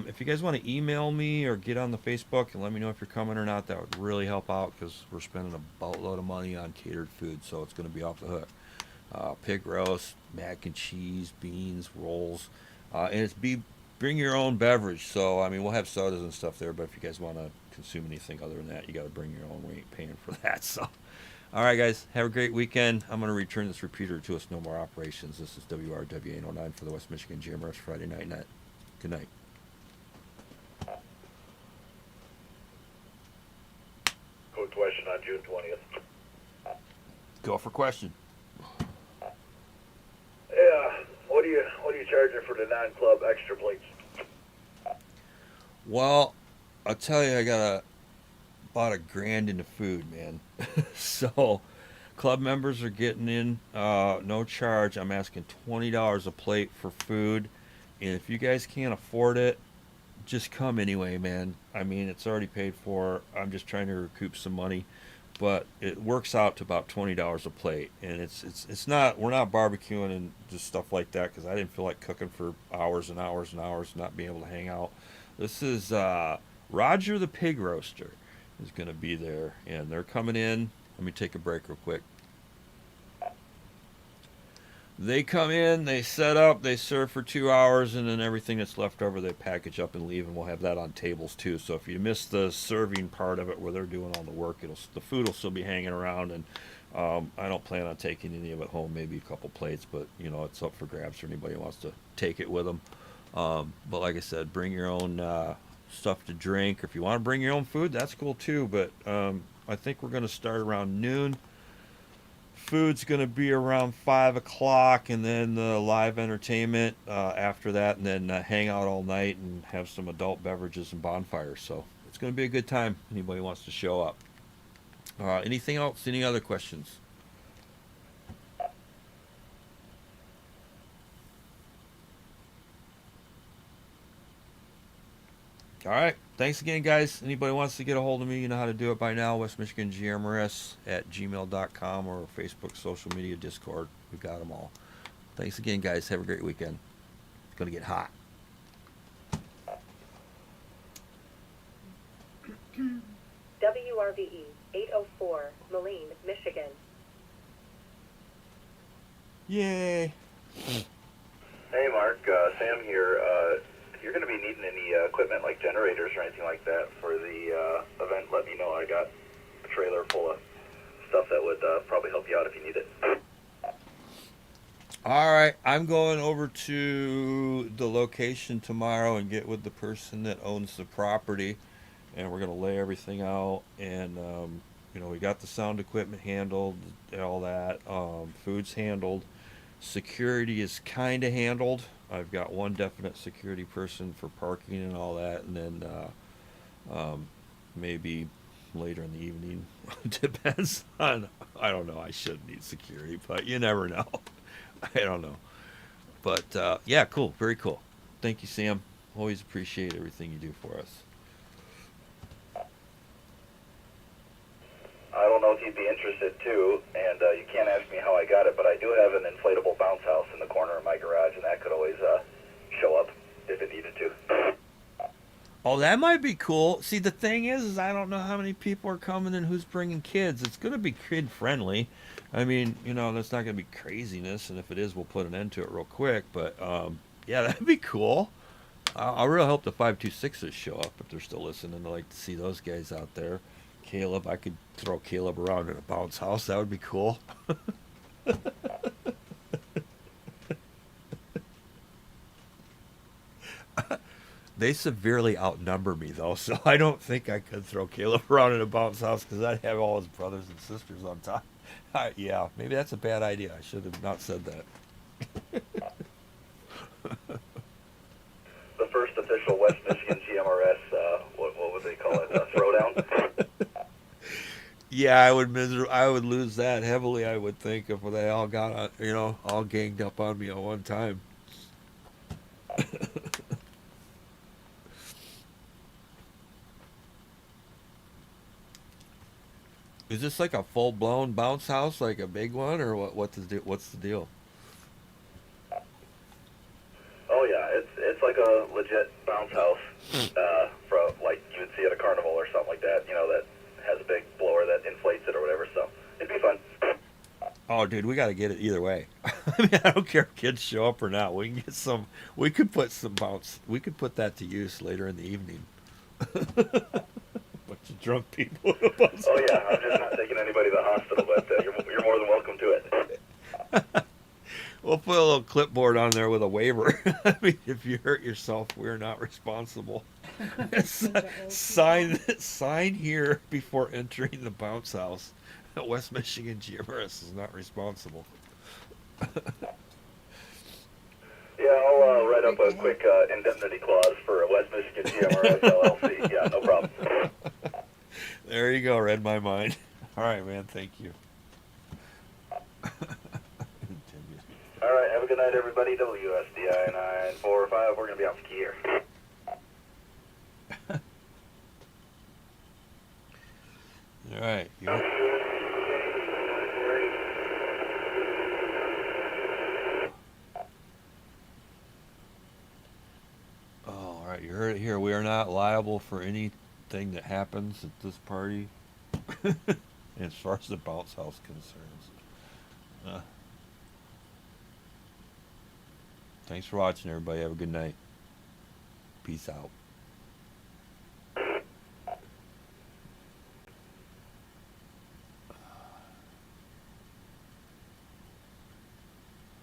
if you guys want to email me or get on the Facebook and let me know if you're coming or not, that would really help out because we're spending a boatload of money on catered food, so it's going to be off the hook. Pig roast, mac and cheese, beans, rolls, and it's bring your own beverage. So I mean, we'll have sodas and stuff there, but if you guys want to consume anything other than that, you got to bring your own. We ain't paying for that. So, all right, guys, have a great weekend. I'm going to return this repeater to us. No more operations. This is WRW809 for the West Michigan GMRS Friday Night Net. Good night. Quick question on June 20th. Go for question. Yeah, what are you charging for the non-club extra plates? Well, I'll tell you, I got about $1,000 into food, man. So, club members are getting in no charge. I'm asking $20 a plate for food, and if you guys can't afford it, just come anyway, man. I mean, it's already paid for. I'm just trying to recoup some money, but it works out to about $20 a plate, and it's not. We're not barbecuing and just stuff like that because I didn't feel like cooking for hours and hours and hours, not being able to hang out. This is Roger the Pig Roaster is going to be there, and they're coming in. Let me take a break real quick. They come in, they set up, they serve for 2 hours, and then everything that's left over they package up and leave, and we'll have that on tables too. So if you miss the serving part of it where they're doing all the work, the food will still be hanging around, and I don't plan on taking any of it home, maybe a couple plates, but it's up for grabs for anybody who wants to take it with them. But like I said, bring your own stuff to drink. Or if you want to bring your own food, that's cool too. But I think we're going to start around noon. Food's going to be around 5 o'clock, and then the live entertainment after that, and then hang out all night and have some adult beverages and bonfires. So it's going to be a good time. Anybody wants to show up. Anything else? Any other questions? All right. Thanks again, guys. Anybody wants to get a hold of me, you know how to do it by now. West Michigan GMRS at gmail.com or Facebook, social media, Discord. We've got them all. Thanks again, guys. Have a great weekend. It's going to get hot. WRVE 804, Moline, Michigan. Yay. Hey, Mark. Sam here. If you're going to be needing any equipment like generators or anything like that for the event, let me know. I got a trailer full of stuff that would probably help you out if you need it. All right. I'm going over to the location tomorrow and get with the person that owns the property, and we're going to lay everything out. And, we got the sound equipment handled, all that. Food's handled. Security is kind of handled. I've got one definite security person for parking and all that, and then maybe later in the evening. Depends on, I don't know, I shouldn't need security, but you never know. I don't know. But yeah, cool, very cool. Thank you, Sam. Always appreciate everything you do for us. I don't know if you'd be interested too, and you can't ask me how I got it, but I do have an inflatable bounce house in the corner of my garage, and that could always show up if it needed to. Oh, that might be cool. See, the thing is I don't know how many people are coming and who's bringing kids. It's going to be kid-friendly. I mean, that's not going to be craziness, and if it is, we'll put an end to it real quick. But, yeah, that'd be cool. I really hope the 526s show up if they're still listening. I'd like to see those guys out there. Caleb, I could throw Caleb around in a bounce house. That would be cool. They severely outnumber me, though, so I don't think I could throw Caleb around in a bounce house because I'd have all his brothers and sisters on top. Yeah, maybe that's a bad idea. I should have not said that. The first official West Michigan GMRS, what would they call it? Throwdown? Yeah, I would lose that heavily, I would think, if they all got, all ganged up on me at one time. Is this like a full-blown bounce house, like a big one, or what's the deal? Oh yeah, it's like a legit bounce house, from like you would see at a carnival or something like that. That has a big blower that inflates it or whatever. So it'd be fun. Oh, dude, we got to get it either way. I mean, I don't care if kids show up or not. We can get some. We could put some bounce. We could put that to use later in the evening. Bunch of drunk people. Oh yeah, I'm just not taking anybody to the hospital, but you're more than welcome to it. We'll put a little clipboard on there with a waiver. I mean, if you hurt yourself, we're not responsible. Sign here before entering the bounce house. West Michigan GMRS is not responsible. Yeah, I'll write up a quick indemnity clause for West Michigan GMRS LLC. Yeah, no problem. There you go, read my mind. All right, man, thank you. All right, have a good night, everybody. WSDI 945. We're going to be out for key here. All right. Oh, all right. You heard it here. We are not liable for anything that happens at this party, as far as the bounce house concerns. Thanks for watching, everybody. Have a good night. Peace out.